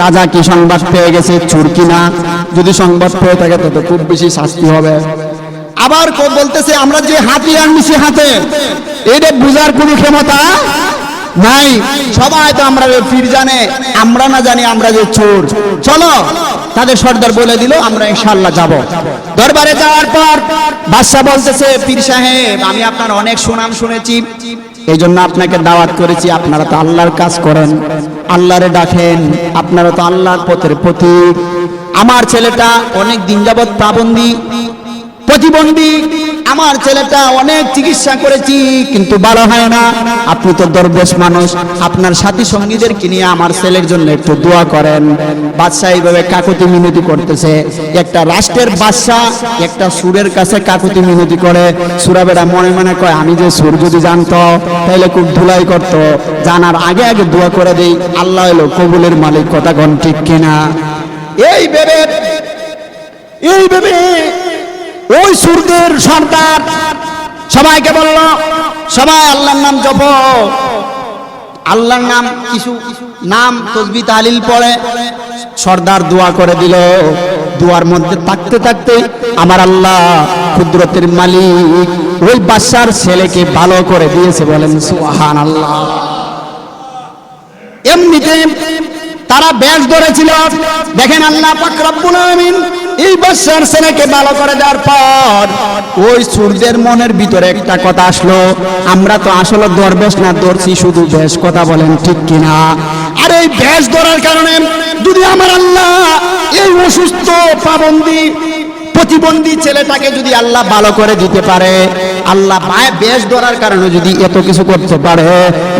রাজা কি সংবাদ পেয়ে গেছে চোর কিনা, যদি সংবাদ পেয়ে থাকে তত খুব বেশি শাস্তি হবে। আবার বলতেছে আমরা যে হাতিয়ার নিছি হাতে, এটা বুঝার কোনো ক্ষমতা নাই। সবাই তো আমরা পীর জানে, আমরা না জানি আমরা যে চোর। চলো, তাদের সর্দার বলে দিল আমরা ইনশাআল্লাহ যাব। দরবারে যাওয়ার পর বাদশা বলতেছে, পীর সাহেব আমি আপনার অনেক সুনাম শুনেছি, এই জন্য আপনাকে দাওয়াত করেছি। আপনারা তো আল্লাহর কাজ করেন, আল্লাহরে ডাকেন, আপনারা তো আল্লাহর পথের পথিক। আমার ছেলেটা অনেক দিন যাবৎ প্রতিবন্ধী, আমার ছেলেটা অনেক চিকিৎসা করেছি কিন্তু ভালো হয় না। আপনি তো দরবেশ মানুষ, আপনার সাথী সঙ্গীদেরকে নিয়ে আমার ছেলের জন্য একটু দোয়া করেন। বাদশা এইভাবে কাকুতি মিনতি করতেছে। একটা রাষ্ট্রের বাদশা একটা সুরের কাছে কাকুতি মিনতি করে। সুরা বেড়া মনে মনে কয়, আমি যে সুর যদি জানতো তাহলে খুব ধুলাই করতো, জানার আগে আগে দোয়া করে দেই, আল্লাহ হলো কবুলের মালিক। কথা কোন ঠিক কিনা? এই ভেবে ওই সুরদের সর্দার সবাইকে বলল সবাই আল্লাহর নাম জপো। আল্লাহর নাম কিছু নাম তসবিহ তাহলিল পড়ে সর্দার দোয়া করে দিল। দোয়ার মধ্যে থাকতে থাকতে আমার আল্লাহ কুদরতের মালিক ওই বাদশার ছেলেকে ভালো করে দিয়েছে, বলেন সুবহানাল্লাহ। এমনিতে তারা ব্যাস ধরেছিল, দেখেন আল্লাহ পাক রব্বুল আলামিন এই বাদশার ছেলেকে ভালো করে দেওয়ার পর ওই সূর্যের মনের ভিতরে একটা কথা আসলো, আমরা তো আসলে দরবেশ না, ধরছি শুধু বেশ, কথা বলেন ঠিক কিনা? আর এই বেশ ধরার কারণে যদি আমার আল্লাহ এই অসুস্থ পাবন্দি প্রতিবন্ধী ছেলেটাকে যদি আল্লাহ ভালো করে দিতে পারে, আল্লাহ বেশ ধরার কারণে যদি এত কিছু করতে পারে,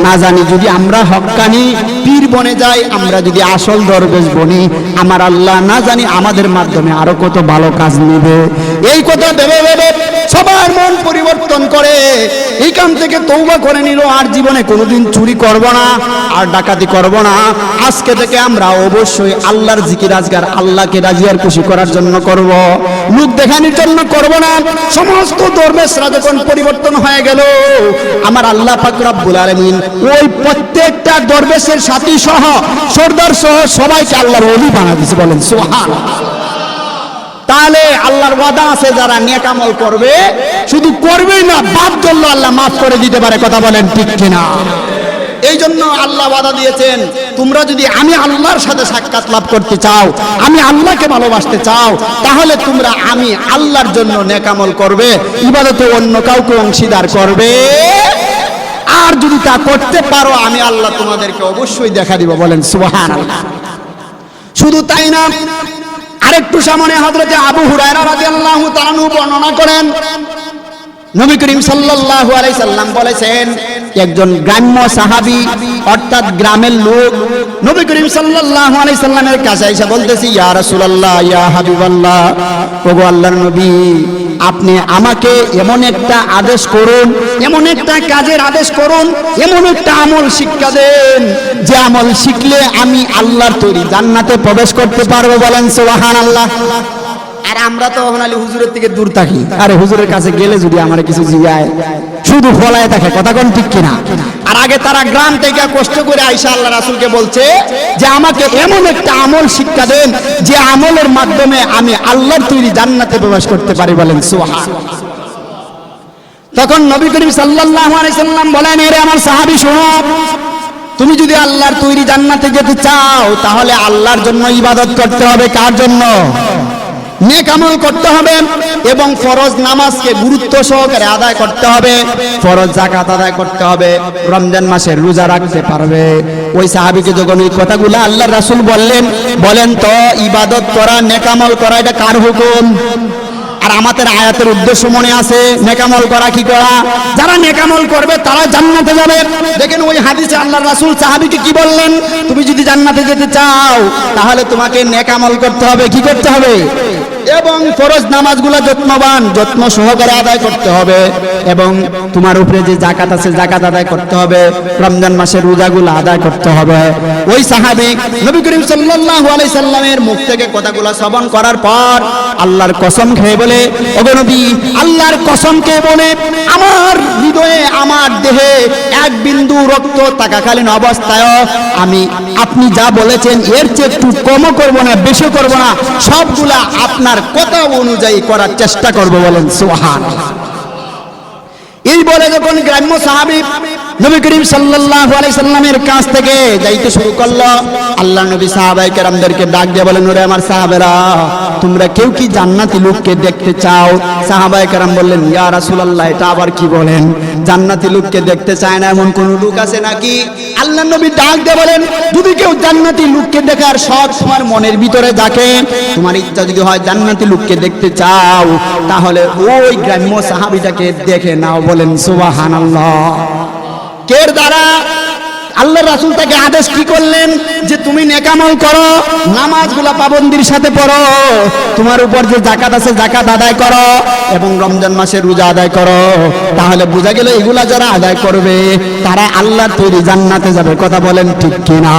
না জানি যদি আমরা হক্কানি পীর বনে যাই, আমরা যদি আসল দরবেশ বনি, আমার আল্লাহ না জানি আমাদের মাধ্যমে আরো কত ভালো কাজ নেবে। এই কথা ভেবে ভেবে সবার মন পরিবর্তন করে এইখান থেকে তওবা করে নিল, আর জীবনে কোনোদিন চুরি করব না, আর ডাকাতি করব না। আজকে থেকে আমরা অবশ্যই আল্লাহর জিকির আজগার আল্লাহকে রাজি আর খুশি করার জন্য করব, লোক দেখানোর জন্য করব না। সমস্ত দরবেশরা যখন পরিবর্তন হয়ে গেল, আমার আল্লাহ পাক রব্বুল আলামিন ওই প্রত্যেকটা দরবেশের সাথী সহ সর্দার সহ সবাইকে আল্লাহর ওলি বানায় দিয়েছে, বলেন সুবহানাল্লাহ। তাহলে আল্লাহর ওয়াদা আছে যারা নেক আমল করবে, শুধু করবেই না, বাদ করলে আল্লাহ মাফ করে দিতে পারে, কথা বলেন ঠিক কিনা? এই জন্য আল্লাহ ওয়াদা দিয়েছেন, তোমরা যদি আমি আল্লাহর সাথে সাক্ষাৎ লাভ করতে চাও, আমি আল্লাহকে ভালোবাসতে চাও, তাহলে তোমরা আমি আল্লাহর জন্য নেক আমল করবে, ইবাদতে অন্য কাউকে অংশীদার করবে। আর যদি তা করতে পারো, আমি আল্লাহ তোমাদেরকে অবশ্যই দেখা দিব, বলেন সুবহানাল্লাহ। শুধু তাই না, আরেকটু সামনে হযরতে আবু হুরায়রা রাদিয়াল্লাহু তাআলা বর্ণনা করেন, নবী করিম সাল্লাল্লাহু আলাইহি সাল্লাম বলেছেন, একজন গ্রাম্য সাহাবী অর্থাৎ গ্রামের লোক নবী করিম সাল্লাল্লাহু আলাইহি সাল্লামের কাছে এসে বলতেছি, ইয়া রাসূলুল্লাহ, ইয়া হাবিবাল্লাহ, ওগো আল্লাহর নবী, আপনি আমাকে এমন একটা আদেশ করুন, এমন একটা কাজের আদেশ করুন, এমন একটা আমল শিক্ষা দেন যে আমল শিখলে আমি আল্লাহর তৈরি জান্নাতে প্রবেশ করতে পারবো, বলেন সুবহানাল্লাহ। আর আমরা তো ওখানে হুজুরের থেকে দূর থাকি, আরে হুজুরের কাছে গেলে যদি আমার কিছু জিগায় শুধু ফলায় থাকে, কথা কোন ঠিক কিনা? আর আগে তারা গ্রাম থেকে কষ্ট করে আয়েশা আল্লাহ রাসূলকে বলছে যে আমাকে এমন একটা আমল শিক্ষা দেন যে আমলের মাধ্যমে আমি আল্লাহর তৈরি জান্নাতে প্রবেশ করতে পারি, বলেন সুবহানাল্লাহ। তখন নবী করিম সাল্লাল্লাহু আলাইহি সাল্লাম বলেন, এরে আমার সাহাবী শোনো, তুমি যদি আল্লাহর তৈরি জান্নাতে যেতে চাও, তাহলে আল্লাহর জন্য ইবাদত করতে হবে। কার জন্য? নেক আমল করতে হবে এবং ফরজ নামাজকে গুরুত্ব সহকারে আদায় করতে হবে, ফরজ যাকাত আদায় করতে হবে, রমজান মাসে রোজা রাখতে পারবে। ওই সাহাবীকে যখন এই কথাগুলো আল্লাহর রাসূল বলেন তো ইবাদত করা, নেক আমল করা এটা কার হুকুম? আর আমাদের আয়াতের উদ্দেশ্য মনে আছে, নেকামল করা কি করা? যারা নেকামল করবে তারা জান্নাতে যাবে। দেখেন ওই হাদিসে আল্লাহর রাসূল সাহাবীকে কি বললেন, তুমি যদি জান্নাতে যেতে চাও তাহলে তোমাকে নেকামল করতে হবে। কি করতে হবে? এবং ফরজ নামাজগুলো যত্ন সহকারে আদায় করতে হবে, এবং তোমার উপরে যে যাকাত আছে যাকাত আদায় করতে হবে, রমজান মাসের রোজাগুলো আদায় করতে হবে। ওই সাহাবী নবী করিম সাল্লাল্লাহু আলাইহি সাল্লামের মুখ থেকে কথাগুলো শ্রবণ করার পর আল্লাহর কসম খেয়ে বলে, ওগো নবী, আল্লাহর কসম খেয়ে বলে, আমার হৃদয়ে আমার দেহে এক বিন্দু রক্ত থাকাকালীন অবস্থায় আমি আপনি যা বলেছেন এর চেয়ে একটু কমও করব না, বেশি করব না, সবগুলা আপনার কথা অনুযায়ী করার চেষ্টা করব, বলেন সুবহানাল্লাহ। এই বলে যখন গ্রাম্য সাহাবী নবী করিম সাল্লাল্লাহু আলাইহি সাল্লামের কাছ থেকে যাইতে শুরু করলো, আল্লাহর নবী সাহাবায়ে কেরামদেরকে ডাক দিয়ে বলেন, ওরে আমার সাহাবেরা, তোমরা কেউ কি জান্নাতি লোককে দেখতে চাও? সাহাবায়ে কেরাম বললেন, ইয়া রাসূলুল্লাহ, এটা আবার কি বলেন? জান্নাতি লোককে দেখতে চায় না এমন কোন লোক আছে নাকি? আল্লাহর নবী ডাক দিয়ে বলেন, যদি কেউ জান্নাতি লোককে দেখার শখ তোমার মনের ভিতরে থাকে, তোমার ইচ্ছা যদি হয় জান্নাতি লোককে দেখতে চাও, তাহলে ওই গ্রাম্য সাহাবীটাকে দেখে নাও, বলেন সুবহানাল্লাহ। কের দ্বারা? আল্লাহর রাসূল তাকে আদেশ কি করলেন যে তুমি নেকামল করো, নামাজগুলা পাবন্দির সাথে পড়ো, তোমার উপর যে যাকাত আছে যাকাত আদায় করো, এবং রমজান মাসে রোজা আদায় করো। তাহলে বোঝা গেল এগুলা যারা আদায় করবে তারা আল্লাহর তৈরি জান্নাতে যাবে। কথা বলেন ঠিক কিনা?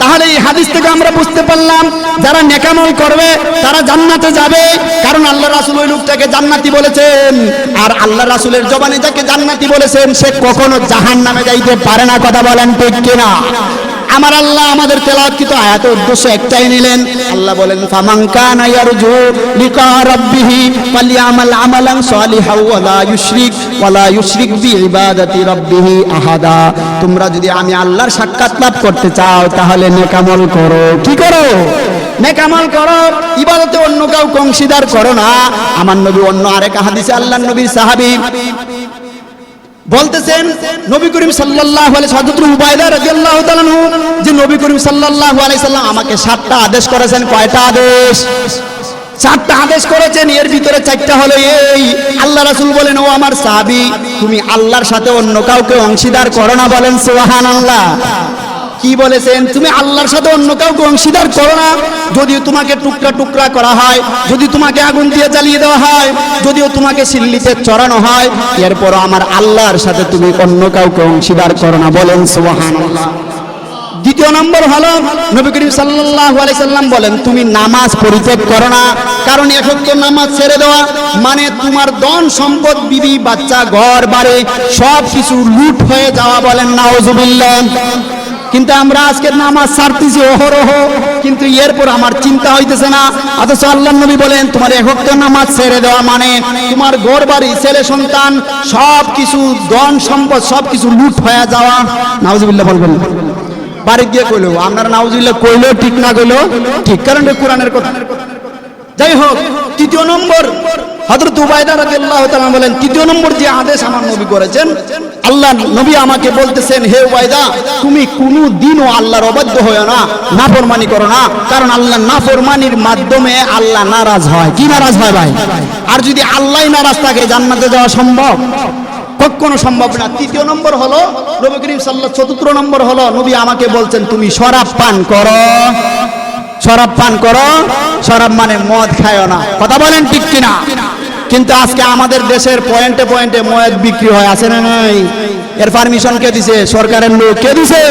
তাহলে এই হাদিস থেকে আমরা বুঝতে পারলাম যারা নেকামল করবে তারা জান্নাতে যাবে, কারণ আল্লাহ রাসূল ওই লোকটাকে জান্নাতি বলেছেন। আর আল্লাহ রাসূলের জবানে যাকে জান্নাতি বলেছেন সে কখনো জাহান্নামে যাইতে পারে না। কথা বলেন ঠিক কিনা? আমার আল্লাহ আমাদের তেলাওয়াতকৃত আয়াতের উদ্দেশ্য একটাই নিলেন। আল্লাহ বলেন ফামান কানা ইয়ারজু লিকা রাব্বিহি ফালইআমাল আমালান সালিহান ওয়ালা ইউশরিক বিইবাদাতি রাব্বিহি আহাদা। তোমরা যদি আমি আল্লাহর সাক্ষাৎ লাভ করতে চাও তাহলে নেকামল করো। কি করো? নেকামল করো, ইবাদতে অন্য কাউকে অংশীদার করো না। আমার নবী অন্য আরেক হাদিসে আল্লাহর নবীর সাহাবী বলতেছেন নবী করিম সাল্লাল্লাহু আলাইহি হযরত উবাইদা রাদিয়াল্লাহু তাআলা আনহু যে নবী করিম সাল্লাল্লাহু আলাইহি সাল্লাম আমাকে 7টা আদেশ করেছেন। কয়টা আদেশ? 7টা আদেশ করেছেন। এর ভিতরে 4টা হলো এই। আল্লাহ রাসূল বলেন ও আমার সাহাবী তুমি আল্লাহর সাথে অন্য কাউকে অংশীদার করো না। বলেন সুবহানাল্লাহ। কি বলেছেন? তুমি আল্লাহর সাথে অন্য কাউকে অংশীদার করো না। যদিও তোমাকে টুকরা টুকরা করা হয়, যদি তোমাকে আগুন দিয়ে জ্বালিয়ে দেওয়া হয়, যদিও তোমাকে সিল্লিতে চড়ানো হয়, এরপরও আমার আল্লাহর সাথে তুমি অন্য কাউকে অংশীদার করো না। বলেন সুবহানাল্লাহ। দ্বিতীয় নম্বর হলো নবী করিম সাল্লাল্লাহু আলাইহি সাল্লাম বলেন তুমি নামাজ পরিত্যাগ করো না। কারণ এক ওয়াক্ত নামাজ ছেড়ে দেওয়া মানে তোমার ধন সম্পদ, বিবি বাচ্চা, ঘর বাড়ি সব কিছু লুট হয়ে যাওয়া। বলেন নাউজুবিল্লাহ। কিন্তু আমরা আজকে নামাজ ছাড়তেছি অহরহ, কিন্তু এরপর আমার চিন্তা হইতেছে না। অথচ আল্লাহর নবী বলেন তোমার এক ওয়াক্ত নামাজ ছেড়ে দেওয়া মানে তোমার ঘর বাড়ি, ছেলে সন্তান সব কিছু, ধন সম্পদ সব কিছু লুট হয়ে যাওয়া। নাউজুবিল্লাহ বলবেন। বাড়ি গিয়ে কইলো আপনারা নাউজুবিল্লাহ কইলো ঠিক না কইলো ঠিক, কারণ এটা কোরআনের কথা। যাই হোক, তৃতীয় নম্বর হযরত উবাইদা রাদিয়াল্লাহু তাআলা বলেন তৃতীয় নম্বর যে আদেশ আমার নবী করেছেন, আল্লাহ নবী আমাকে বলতেছেন হে উবাইদা তুমি কোনদিনও আল্লাহর অবাধ্য হয়ো না, নাফরমানি করো না। কারণ আল্লাহ নাফরমানির মাধ্যমে আল্লাহ নারাজ হয়। কি নারাজ হয় ভাই? আর যদি আল্লাহই নারাজ থাকে জান্নাতে যাওয়া সম্ভব? কখনো সম্ভব না। তৃতীয় নম্বর হলো নবী করিম সাল্লাল্লাহু আলাইহি চতুর্থ নম্বর হলো নবী আমাকে বলছেন তুমি শরাব পান করো। শরাব পান করো, শরাব মানে মদ খায়ও না। কথা বলেন ঠিক কিনা? কিন্তু আজকে আমাদের দেশের পয়েন্টে পয়েন্টে মদ বিক্রি হয়, আছে না নাই? এর পারমিশন কে দিছে? সরকারের লোক। কে দিছে?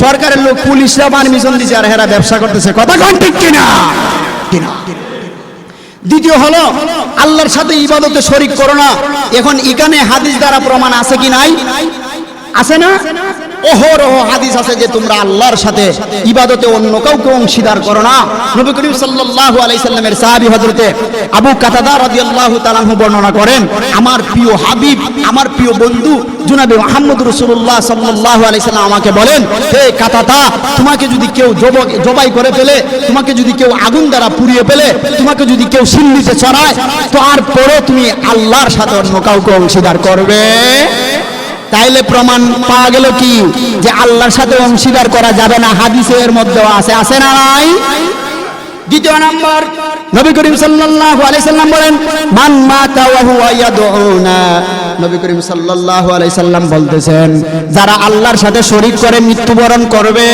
সরকারের লোক। পুলিশরা পারমিশন দিছে আর এরা ব্যবসা করতেছে। কথা কোন ঠিক কিনা? দ্বিতীয় হলো আল্লাহর সাথে ইবাদতে শরীক করো না। এখন এখানে হাদিস দ্বারা প্রমাণ আছে কি নাই? আছে না? অহরহ হাদিস আছে যে তোমরা আল্লাহর সাথে ইবাদতে অন্য কাউকে অংশীদার করো না। নবী করিম সাল্লাল্লাহু আলাইহি সাল্লামের সাহাবী হযরতে আবু কাতাদা রাদিয়াল্লাহু তাআলা আনহু বর্ণনা করেন আমার প্রিয় হাবিব, আমার প্রিয় বন্ধু জনাবে মুহাম্মদ রাসূলুল্লাহ সাল্লাল্লাহু আলাইহি সাল্লাম আমাকে বলেন হে কাতাদা তোমাকে যদি কেউ জবাই করে ফেলে, তোমাকে যদি কেউ আগুন দ্বারা পুড়িয়ে ফেলে, তোমাকে যদি কেউ সিল্লিতে চড়ায়, তারপরে তুমি আল্লাহর সাথে অন্য কাউকে অংশীদার করবে। তাইলে প্রমাণ পাওয়া গেল কি যে আল্লাহর সাথে অংশীদার করা যাবে না। হাদিসের মধ্যেও আছে, আছে না নাই? দ্বিতীয় নাম্বার নবী করিম সাল্লাল্লাহু আলাইহি সাল্লাম বলেন মান মাতা ওয়া হুয়া ইয়াদউনা। নবী করিম সাল্লাল্লাহু আলাইহি সাল্লাম বলতেছেন যারা আল্লাহর সাথে শরীক করে মৃত্যুবরণ করবে,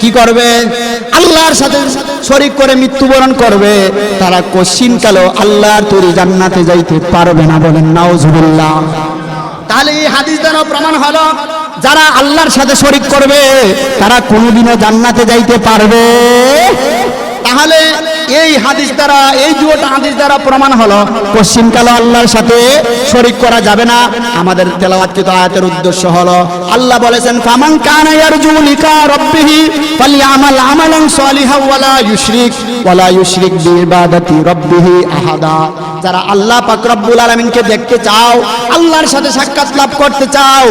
কি করবে? আল্লাহর সাথে শরীক করে মৃত্যুবরণ করবে, তারা কোশ্চিনকালেও আল্লাহর তৈরি জান্নাতে যাইতে পারবে না। বলেন নাউজুবিল্লাহ। তাহলে এই হাদিস দ্বারা প্রমাণ হলো যারা আল্লাহর সাথে শরীক করবে তারা কোনোদিনও জান্নাতে যাইতে পারবে। তাহলে এই হাদিস দ্বারা, এই দুটো হাদিস দ্বারা প্রমাণ হলো পশ্চিমকালে আল্লাহর সাথে শরীক করা যাবে না। আমাদের তেলাওয়াতকৃত আয়াতের উদ্দেশ্য হলো আল্লাহ বলেছেন ফামান কানা ইয়ারজু লিকা রাব্বিহি ফালইআমাল আমালান সালিহান ওয়ালা ইউশরিক বিইবাদাতি রাব্বিহি আহাদা। যারা আল্লাহ পাক রব্বুল আলামিনকে দেখতে চাও, আল্লাহর সাথে সাক্ষাৎ লাভ করতে চাও,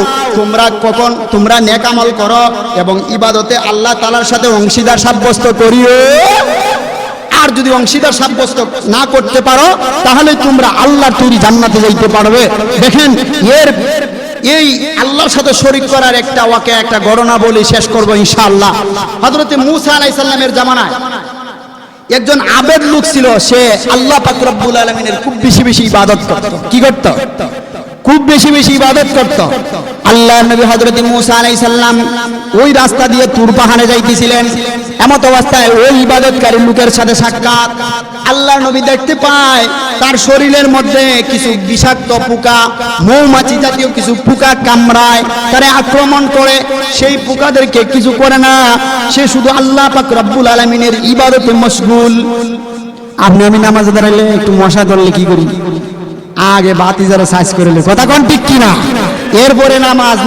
তোমরা নেক আমল করো এবং ইবাদতে আল্লাহ তাআলার সাথে অংশীদার সাব্যস্ত করিও। আর যদি অংশীদার সাব্যস্ত না করতে পারো তাহলে তোমরা আল্লাহর তৈরি জান্নাতে যাইতে পারবে। দেখেন এই আল্লাহর সাথে শরীক করার একটা ঘটনা বলি শেষ করব ইনশাআল্লাহ। হযরতে মূসা আলাইহিস সালামের জামানায় একজন আবেদ লোক ছিল, সে আল্লাহ পাক রব্বুল আলামিনের খুব বেশি বেশি ইবাদত করত। কি করত? খুব বেশি বেশি ইবাদত করত। আল্লাহর নবী হযরত মূসা আলাইহিস সালাম ওই রাস্তা দিয়ে তুর পাহাড়ে যাইতেছিলেন। এমত অবস্থায় ওই ইবাদতকারী লোকের সাথে সাক্ষাৎ। আল্লাহর নবী দেখতে পায় তার শরীরের মধ্যে কিছু বিষাক্ত পোকা, মৌমাছি জাতীয় কিছু পোকা কামড়ায়, তারে আক্রমণ করে। সেই পোকাদেরকে কিছু করে না, সে শুধু আল্লাহ পাক রব্বুল আলামিনের ইবাদতে মশগুল। আপনি আমি নামাজে দাঁড়াইলে একটু মশা ধরলে কি করি? আগে বাতি যারা সাইজ করলে, কথা কোন ঠিক কিনা? এরপরে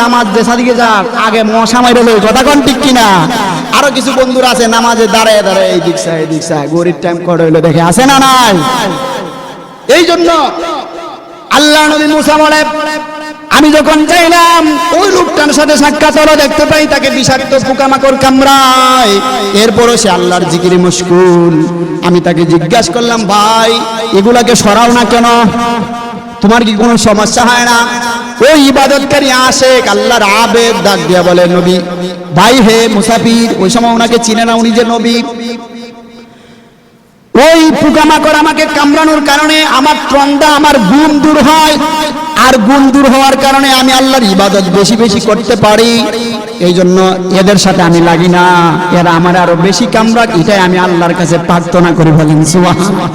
নামাজ দেশা দিকে যাক, আগে মশা মাইরে লই, কথা কোন ঠিক কিনা? আরো কিছু বন্ধুরা আছে নামাজে দাঁড়ায় দাঁড়ায় এই দিক সাই গরিব টাইম করে হইলো দেখে, আছে না নাই? এই জন্য আল্লাহ নবী মুসা বলে, আমি যখন চাইলাম ওই লোকটার সাথে সাক্ষাৎ হলো, দেখতে পাই তাকে বিষাক্ত পোকামাকড় কামড়ায়, এরপরও সে আল্লাহর জিকিরে মশগুল। আমি তাকে জিজ্ঞাসা করলাম, ভাই এগুলাকে সরাও না কেন? তোমার কি কোনো সমস্যা হয় না? ওই ইবাদতকারী আশেক আল্লাহর আবেদ ডাক দিয়া বলে, নবী ভাই হে মুসাফির, ওই সময় ওনাকে চিনে না, উনি যে নবী। ওই পোকামাকড় আমাকে কামড়ানোর কারণে আমার ত্রন্দা, আমার গুণ দূর হয়, আর গুণ দূর হওয়ার কারণে আমি আল্লাহর ইবাদত বেশি বেশি করতে পারি। এই জন্য এদের সাথে আমি লাগি না, এরা আমার আরো বেশি কামড়াক, এটাই আমি আল্লাহর কাছে প্রার্থনা করি। বলেন সুবহানাল্লাহ।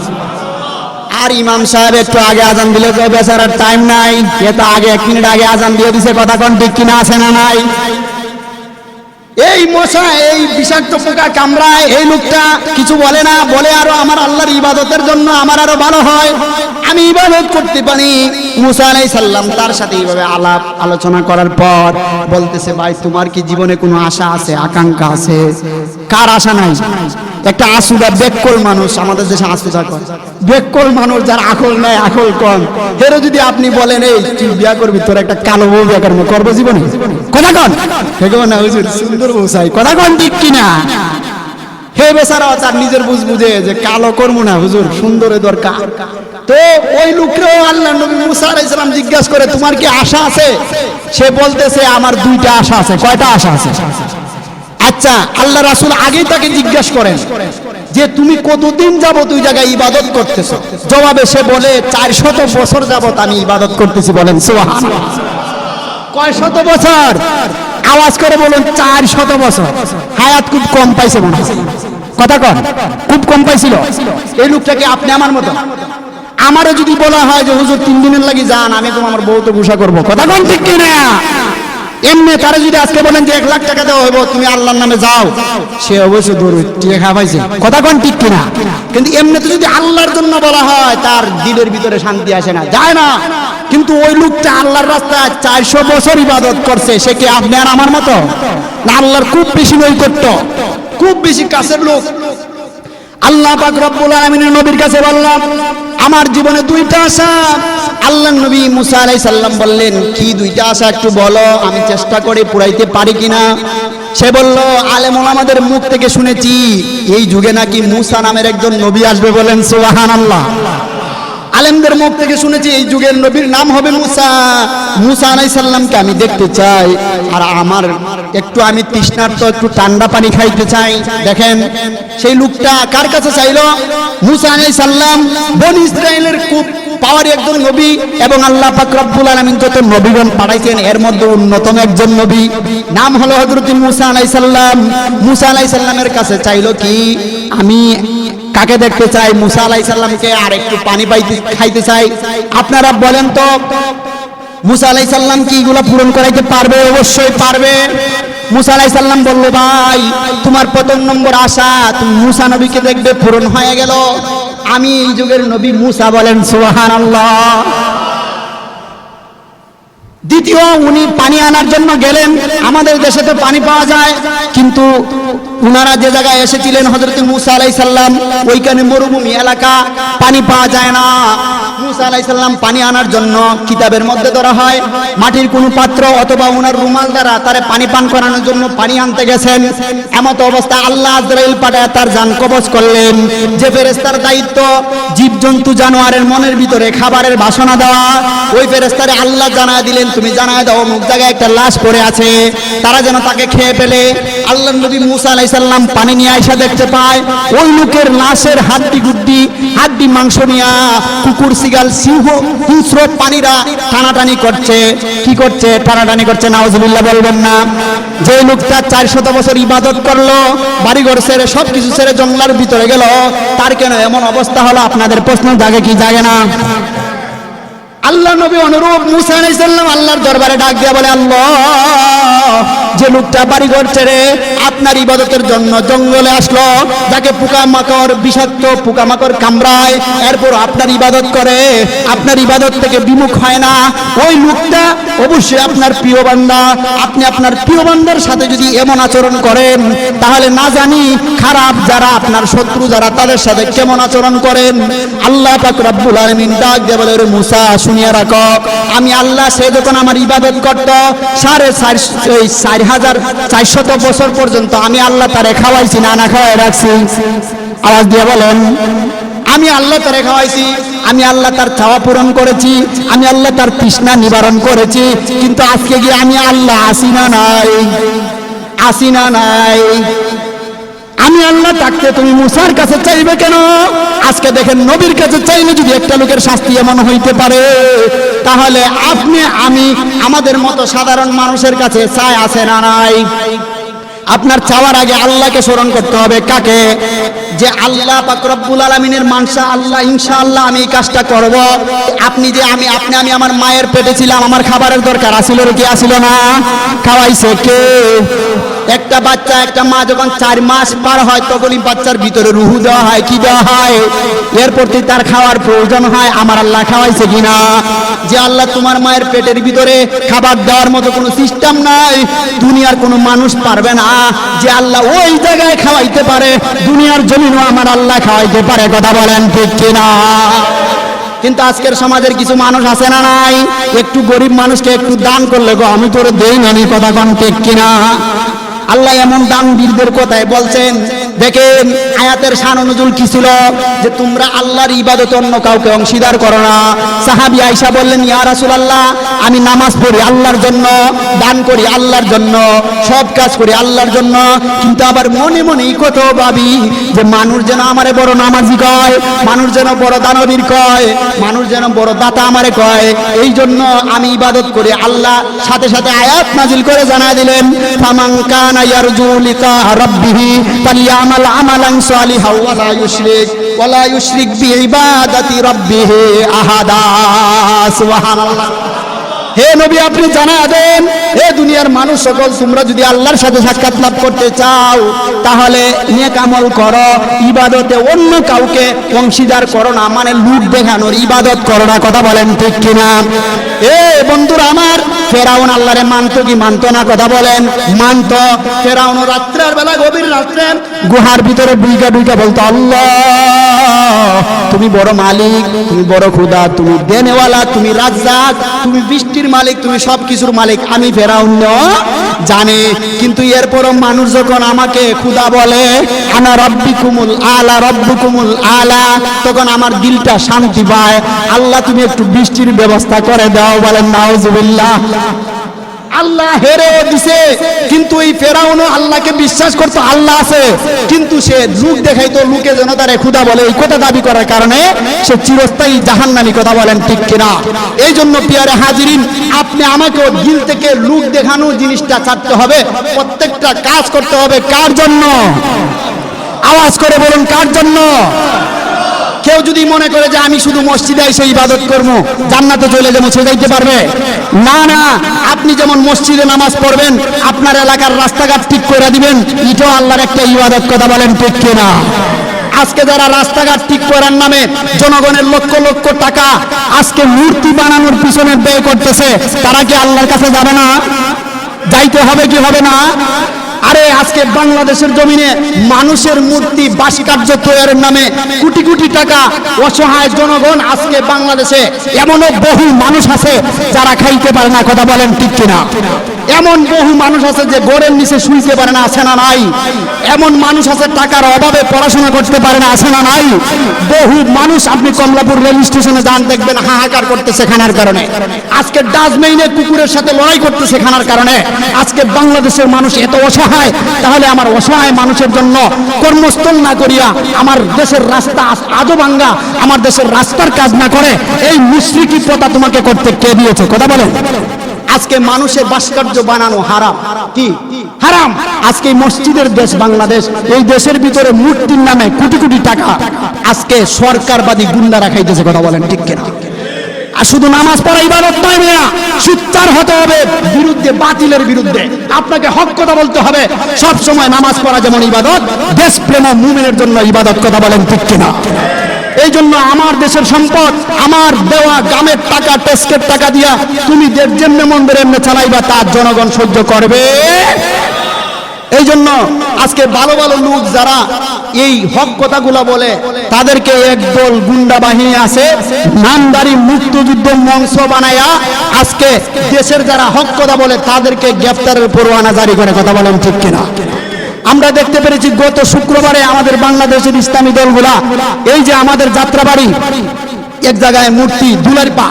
আর ইমাম সাহেব একটু আগে আজান দিলে বেচারার টাইম নাই, এ তো আগে 1 মিনিট আগে আজান দিয়ে দিছে, কথা কোন ঠিক কিনা? আছে না নাই? এই মশা, এই বিষাক্ত পোকা কামড়ায়, এই লোকটা কিছু বলে না, বলে আরো আমার আল্লাহর ইবাদতের জন্য আমার আরো ভালো হয়, আমি ইবাদত করতে পারি। মুসা আলাইহিস সালাম তার সাথে এইভাবে আলাপ আলোচনা করার পর বলতেছে, ভাই তোমার কি জীবনে কোনো আশা আছে, আকাঙ্ক্ষা আছে? কার আশা নাই? একটা আসুদা বেককল মানুষ, আমাদের দেশে আসুদা কয়, বেককল মানুষ যার আকল নাই, আকল কম, হেরো যদি আপনি বলেন এই তুই বিয়া করবি, তোর একটা কালো বউ বিয়া করবো জীবনে, কথা কন দেখো না হুজুর, সুন্দর বউ চাই, কথা কন ঠিক কিনা? হে বেচারা তার নিজের বুঝ বুঝে যে কালো করবো না হুজুর, সুন্দরের দরকার। তো ওই লোককেও আল্লাহ নবী মুসা আলাইহিস সালাম জিজ্ঞাসা করে, তোমার কি আশা আছে? সে বলতেছে, আমার 2টা আশা আছে। কয়টা আশা আছে? আচ্ছা, আল্লাহ রাসূল আগেই তাকে জিজ্ঞাসা করেন যে তুমি কতদিন যাবত ওই জায়গায় ইবাদত করতেছো? জবাবে সে বলে, 400 বছর যাবত আমি ইবাদত করতেছি। বলেন সুবহানাল্লাহ। কয় শত বছর? আওয়াজ করে বলুন, 400 বছর। হায়াত খুব কম পাইছে মনে হয়, কথা কন, খুব কম পাইছিল। এই লোকটাকে আপনি আমার মতো, আমারও যদি বলা হয় যে হুজুর 3 দিনের লাগি যান, আমি তো আমার বউ তো গুসা করবো, কথা কন ঠিক কিনা? এমনি তারা যদি আজকে বলেন যে 1 লাখ টাকা দেওয়া হইব, তুমি আল্লাহর নামে যাও, সে অবশ্যই দৌড় টিকা পাইছে, কথা কোন ঠিক কিনা? কিন্তু এমনিতে যদি আল্লাহর জন্য বলা হয়, তার দিলের ভিতরে শান্তি আসে না, যায় না। কিন্তু ওই লোকটা আল্লাহর রাস্তায় 400 বছর ইবাদত করছে, সে কি আপনি আর আমার মতো না? আল্লাহর খুব বেশি নৈকট্য, খুব বেশি কাছের লোক। আল্লাহ পাক রব্বুল আলামিনের নবীর কাছে বললাম, আমার জীবনে 2টা আশা। আল্লাহ নবী মুসা আলাইহিস সালাম বললেন, কি 2টা আশা একটু বলো, আমি চেষ্টা করে পুরাইতে পারি কিনা। সে বলল, আলেম ওলামাদের মুখ থেকে শুনেছি এই যুগে নাকি মুসা নামের একজন নবী আসবে। বলেন সুবহানাল্লাহ। আলেমদের মুখ থেকে শুনেছি এই যুগের নবীর নাম হবে মুসা। মুসা আলাইহিস সালামকে আমি দেখতে চাই, আর আমার একটু আমি তৃষ্ণার্ত, একটু ঠান্ডা পানি খাইতে চাই। দেখেন সেই লোকটা কার কাছে চাইলো? মুসা আলাইহিস সালাম বনি ইসরাইলের খুব পাওয়ারী একজন নবী, এবং আল্লাহ পাক রব্বুল আলামিন যত নবীগণ পাঠাইছেন এর মধ্যে অন্যতম একজন নবী, নাম হলো হযরত মুসা আলাইহিস সালাম। মুসা আলাইহিস সালামের কাছে চাইলো কি, আমি কাকে দেখতে চাই? মুসা আলাইহিস সালামকে, আর একটু পানি খাইতে চাই। আপনারা বলেন তো, মুসা আলাইহিস সালাম কি এগুলো পূরণ করাইতে পারবে? অবশ্যই পারবে। মুসা আলাইহিস সালাম বলল, ভাই তোমার প্রথম নম্বর আশা, তুমি মুসা নবীকে দেখবে, পূরণ হয়ে গেল। আমি এই যুগের নবী মুসা। বলেন সুবহানাল্লাহ। দ্বিতীয়, উনি পানি আনার জন্য গেলেন। আমাদের দেশে তো পানি পাওয়া যায়, কিন্তু উনারা যে জায়গায় এসেছিলেন হযরত মুসা আলাইহিস সালাম, ওইখানে মরুভূমি এলাকা, পানি পাওয়া যায় না। মুসা আলাইহিস সালাম পানি আনার জন্য কিতাবের মধ্যে ধরা হয় মাটির কোনো পাত্র অথবা ওনার রুমাল দ্বারা তারে পানি পান করানোর জন্য পানি আনতে গেছেন। এমত অবস্থা আল্লাহ আজরাইল পাঠায় তার জান কবজ করলেন। যে ফেরেশতার দায়িত্ব জীবজন্তু জানোয়ারের মনের ভিতরে খাবারের বাসনা দেওয়া, ওই ফেরেশতারে আল্লাহ জানা দিলেন, তুমি যাও জানায় দাও অমুক জায়গায় একটা লাশ পড়ে আছে, তারা যেন তাকে খেয়ে ফেলে। আল্লাহর নবী মুসা আলাইহিস সালাম পানি নিয়ে আইসা দেখতে পায় ওই লোকের লাশের হাড্ডি মাংস নিয়া কুকুর, শিয়াল, সিংহ, হিংস্র প্রাণীরা টানাটানি করছে। কি করছে? টানাটানি করছে। নাউজুবিল্লাহ বলবেন না? যে লোকটা 400 বছর ইবাদত করলো, বাড়িঘর ছেড়ে সবকিছু ছেড়ে জঙ্গলের ভিতরে গেল, তার কেন এমন অবস্থা হলো? আপনাদের প্রশ্ন জাগে কি জাগে না? আল্লাহ নবী অনুরূপ মুসা আলাইহিস সালাম আল্লাহর দরবারে ডাক দিয়া বলে, আল্লাহ, যে লোকটা বাড়িঘর ছেড়ে আপনার ইবাদতের জন্য জঙ্গলে আসলো, যাকে পোকামাকড়, বিষাক্ত পোকামাকড় কামড়ায়, এরপর আপনার ইবাদত করে, আপনার ইবাদত থেকে বিমুখ হয় না, ওই লোকটা অবশ্যই আপনার প্রিয় বান্দা। আপনি আপনার প্রিয় বান্দার সাথে যদি এমন আচরণ করেন, তাহলে না জানি খারাপ যারা আপনার শত্রু যারা তাদের সাথে কেমন আচরণ করেন। আল্লাহ পাক রব্বুল আলামিন ডাক দিয়ে বলে, রে মুসা, শুনিয়ে রাখো, আমি আল্লাহ সে যখন আমার ইবাদত করত 4,400 বছর পর্যন্ত আমি আল্লাহ তারে খাওয়াইছি না না খাওয়াই রাখছি? আওয়াজ দিয়ে বলেন। আমি আল্লাহ তারে খাওয়াইছি, আমি আল্লাহ তার চাওয়া পূরণ করেছি, আমি আল্লাহ তার তৃষ্ণা নিবারণ করেছি। কিন্তু আজকে গিয়ে আমি আল্লাহ আসি না নাই? আসি না নাই? আমি আল্লাহ থাকতে তুমি মুসার কাছে চাইবে কেন? আজকে দেখেন নবীর কাছে চাইলে যদি একটা লোকের শাস্তি এমন হইতে পারে, তাহলে আপনি আমি আমাদের মতো সাধারণ মানুষের কাছে চাই আছে না নাই? আপনার চাওয়ার আগে আল্লাহকে স্মরণ করতে হবে। কাকে? যে আল্লাহ পাক রব্বুল আলামিনের মানসা আল্লাহ, ইনশাআল্লাহ আমি এই কাজটা করব। আপনি আমি আমার মায়ের পেটে ছিলাম, আমার খাবারের দরকার আসিল কি আসিল না? খাওয়াইছে কে? একটা বাচ্চা, একটা মা যখন 4 মাস পার হয় তখনই বাচ্চার ভিতরে রুহু দেওয়া হয়। কি দেওয়া হয়? এরপর তার খাওয়ার প্রয়োজন হয়। আমার আল্লাহ খাওয়াইছে কিনা? যে আল্লাহ তোমার মায়ের পেটের ভিতরে খাবার দেওয়ার মতো কোনো সিস্টেম নাই, দুনিয়ার কোনো মানুষ পারবে না। যে আল্লাহ ওই জায়গায় খাওয়াইতে পারে, দুনিয়ার জমিনও আমার আল্লাহ খাওয়াইতে পারে। কথা বলেন ঠিক কিনা? কিন্তু আজকের সমাজের কিছু মানুষ আছে না নাই, একটু গরিব মানুষকে একটু দান করলে গো আমি তোরে দেই না, কথা কোন ঠিক কিনা? আল্লাহ এমন দানবীরদের কথায় বলছেন। দেখেন আয়াতের শান অনুযায়ী কি ছিল? যে তোমরা আল্লাহর ইবাদত অন্য কাউকে অংশীদার করো না। সাহাবী আয়েশা বললেন, ইয়া রাসূলুল্লাহ, আমি নামাজ পড়ি আল্লাহর জন্য, দান করি আল্লাহর জন্য, সব কাজ করি আল্লাহর জন্য, কিন্তু আবার মনে মনে এই কথা ভাবি যে মানুষ যেন আমারে বড় নামাজি কয়, মানুষ যেন বড় দানবীর কয়, মানুষ যেন বড় দাতা আমারে কয়, এই জন্য আমি ইবাদত করি। আল্লাহ সাথে সাথে আয়াত নাজিল করে জানায় দিলেন, ফামান কানা ইয়ারজু লিকা রাব্বিহি ফালইয়ামাল আমালান সালিহান ওয়া লা ইউশরিক বিইবাদাতি রাব্বিহি আহাদা। সুবহানাল্লাহ। হে নবী, আপনি জানা দেন, হে দুনিয়ার মানুষ সকল, তোমরা যদি আল্লাহর সাথে সাক্ষাৎ লাভ করতে চাও, তাহলে নেক আমল করো, ইবাদতে অন্য কাউকে অংশীদার করো না, মানে লুক দেখানোর ইবাদত করো না। কথা বলেন ঠিক কিনা? এ বন্ধুরা আমার, ফেরাউন আল্লাহরে মানতো কি মানতো না? কথা বলেন। মানতো। ফেরাউন রাত্রের বেলা, গভীর রাত্রে গুহার ভিতরে ডুইকা ডুইকা বলতো, আল্লাহ তুমি বড় মালিক, তুমি বড় খোদা, তুমি দেনেওয়ালা, তুমি রাজ্জাক, তুমি বৃষ্টির মালিক, তুমি সব কিছুর মালিক। আমি ফেরাউন জানে, কিন্তু এরপরও মানুষ যখন আমাকে খোদা বলে, আনা রব্বিকুমুল আলা, রব্বুকুমুল আলা, তখন আমার দিলটা শান্তি পায়। আল্লাহ তুমি একটু বৃষ্টির ব্যবস্থা করে দাও। বলেন নাউজুবিল্লাহ। আল্লাহ হেরে দিছে, কিন্তু এই ফেরাউনও আল্লাহকে বিশ্বাস করতো আল্লাহ আছে, কিন্তু সে লোক দেখাইতো, লোকে যেন তারে খোদা বলে, এই কথা দাবি করার কারণে সে চিরস্থায়ী জাহান্নামী। কথা বলেন ঠিক কিনা? এই জন্য পিয়ারে হাজিরিন, আপনি আমাকেও দিল থেকে লোক দেখানো জিনিসটা ছাড়তে হবে, প্রত্যেকটা কাজ করতে হবে। কার জন্য? আওয়াজ করে বলুন, কার জন্য? কেউ যদি মনে করে যে আমি শুধু মসজিদে এসে ইবাদত করবো, জান্নাতে চলে যাবো, সে যাইতে পারবে না। না, আপনি যেমন মসজিদে নামাজ পড়বেন, আপনার এলাকার রাস্তাঘাট ঠিক করে দিবেন, এটাও আল্লাহর একটা ইবাদত। কথা বলেন ঠিক কিনা? আজকে যারা রাস্তাঘাট ঠিক করার নামে জনগণের লক্ষ লক্ষ টাকা আজকে মূর্তি বানানোর পিছনে ব্যয় করতেছে, তারা কি আল্লাহর কাছে যাবে না? যাইতে হবে কি হবে না? আরে আজকে বাংলাদেশের জমিনে মানুষের মূর্তি বাসি কার্য তৈরির নামে কোটি কোটি টাকা অসহায় জনগণ, আজকে বাংলাদেশে এমনও বহু মানুষ আছে যারা খাইতে পারে না। কথা বলেন ঠিক কিনা? এমন বহু মানুষ আছে যে গোড়ের নিচে শুইতে পারে না, আছে না নাই? এমন মানুষ আছে টাকার অভাবে পড়াশোনা করতে পারে না, আছে না নাই? বহু মানুষ আপনি কমলাপুর রেল স্টেশনে যান, দেখবেন হাহাকার করতেছে খানার কারণে। আজকে ডাস্টবিনে কুকুরের সাথে লড়াই করতেছে খানার কারণে। আজকে বাংলাদেশের মানুষ এত অসহায়, তাহলে আমার অসহায় মানুষের জন্য কর্মস্থল না করিয়া আমার দেশের রাস্তা আজও ভাঙ্গা, আমার দেশের রাস্তার কাজ না করে এই মুশরিকি প্রথা তোমাকে করতে কে দিয়েছে? কথা বলেন। আজকে মানুষের ভাস্কর্য বানানো হারাম। কি হারাম? আজকে মসজিদের দেশ বাংলাদেশ, এই দেশের ভিতরে মূর্তির নামে কোটি কোটি টাকা আজকে সরকারবাদী গুন্ডারা খাইতেছে। কথা বলেন ঠিক কিনা? আর শুধু নামাজ পড়া ইবাদত নয় না, সোচ্চার হতে হবে বিরুদ্ধে, বাতিলের বিরুদ্ধে। আপনাকে হক কথা বলতে হবে। সব সময় নামাজ পড়া যেমন ইবাদত, দেশপ্রেম মুমিনের জন্য ইবাদত। কথা বলেন ঠিক কিনা? এই জন্য আমার দেশের সম্পদ, আমার দেওয়া গ্রামের টাকা, টেস্কের টাকা দিয়া তুমি দেশ যেমনে মন বের এমনি চালাইবা, তার জনগণ সহ্য করবে। এই জন্য আজকে ভালো ভালো লোক যারা এই হক কথাগুলো বলে, তাদেরকে একদল গুন্ডা বাহিনী আছে নামদারি মুক্তিযুদ্ধ মঞ্চ বানায়া আজকে দেশের যারা হক কথা বলে তাদেরকে গ্রেফতারের পরোয়ানা জারি করে। কথা বলেন ঠিক কিনা? আমরা দেখতে পেরেছি গত শুক্রবারে আমাদের বাংলাদেশের ইসলামী দলগুলা এই যে আমাদের যাত্রাবাড়ি এক জায়গায় মূর্তি দুলারপা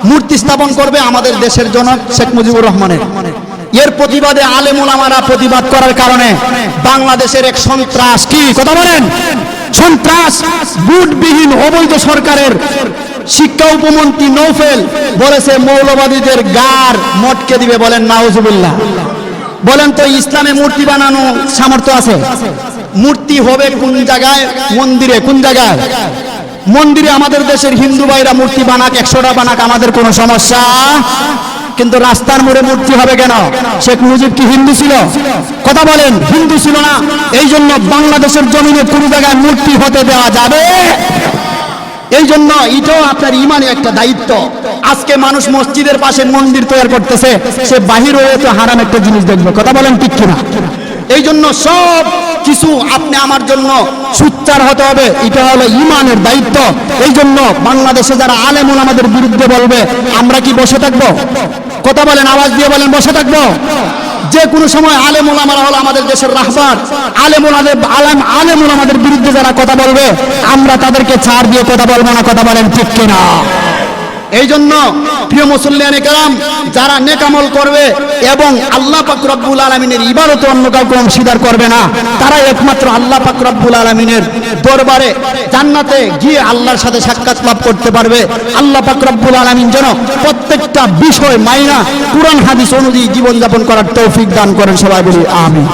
মূর্তি স্থাপন করবে আমাদের দেশের জনক শেখ মুজিবুর রহমানের। এর প্রতিবাদে আলেম ওলামারা প্রতিবাদ করার কারণে বাংলাদেশের এক সন্ত্রাস, কি কথা বলেন, সন্ত্রাস বুটবিহীন অবৈধ সরকারের শিক্ষা উপমন্ত্রী নৌফেল বলেছে মৌলবাদীদের গার মটকে দিবে। বলেন নাউজুবিল্লাহ। বলেন তো ইসলামে মূর্তি বানানো সামর্থ্য আছে? মূর্তি হবে কোন জায়গায়? মন্দিরে। কোন জায়গায়? মন্দিরে। আমাদের দেশের হিন্দু ভাইরা মূর্তি বানাক, 100টা বানাক, আমাদের কোনো সমস্যা। কিন্তু রাস্তার মোড়ে মূর্তি হবে কেন? শেখ মুজিব কি হিন্দু ছিল? কথা বলেন, হিন্দু ছিল না। এই জন্য বাংলাদেশের জমিনে কোন জায়গায় মূর্তি হতে দেওয়া যাবে? এই জন্য এটাও আপনার ইমানে একটা দায়িত্ব। আজকে মানুষ মসজিদের পাশে মন্দির তৈরি করতেছে, সে বাহির হয়ে তো হারাম একটা জিনিস দেখবে। কথা বলেন ঠিক কিনা? এই জন্য সব কিছু আপনি আমার জন্য সোচ্চার হতে হবে, এটা হলো ইমানের দায়িত্ব। এই জন্য বাংলাদেশে যারা আলেম ওলামাদের বিরুদ্ধে বলবে, আমরা কি বসে থাকবো? কথা বলেন, আওয়াজ দিয়ে বলেন, বসে থাকবো? যে কোনো সময় আলেম ওলামারা হলো আমাদের দেশের রাহবার। আলেম ওলামাদের বিরুদ্ধে যারা কথা বলবে, আমরা তাদেরকে ছাড় দিয়ে কথা বলবো না। কথা বলেন ঠিক কিনা? এই জন্য প্রিয় মুসল্লিয়ানে কেরাম, যারা নেকামল করবে এবং আল্লাহ পাক রব্বুল আলামিনের ইবাদতে অন্য কাউকে অংশীদার করবে না, তারা একমাত্র আল্লাহ পাক রব্বুল আলামিনের দরবারে জান্নাতে গিয়ে আল্লাহর সাথে সাক্ষাৎ লাভ করতে পারবে। আল্লাহ পাক রব্বুল আলামিন যেন প্রত্যেকটা বিষয় মাইনা কুরআন হাদিস অনুযায়ী জীবনযাপন করার তৌফিক দান করেন। সবাই বলি আমিন।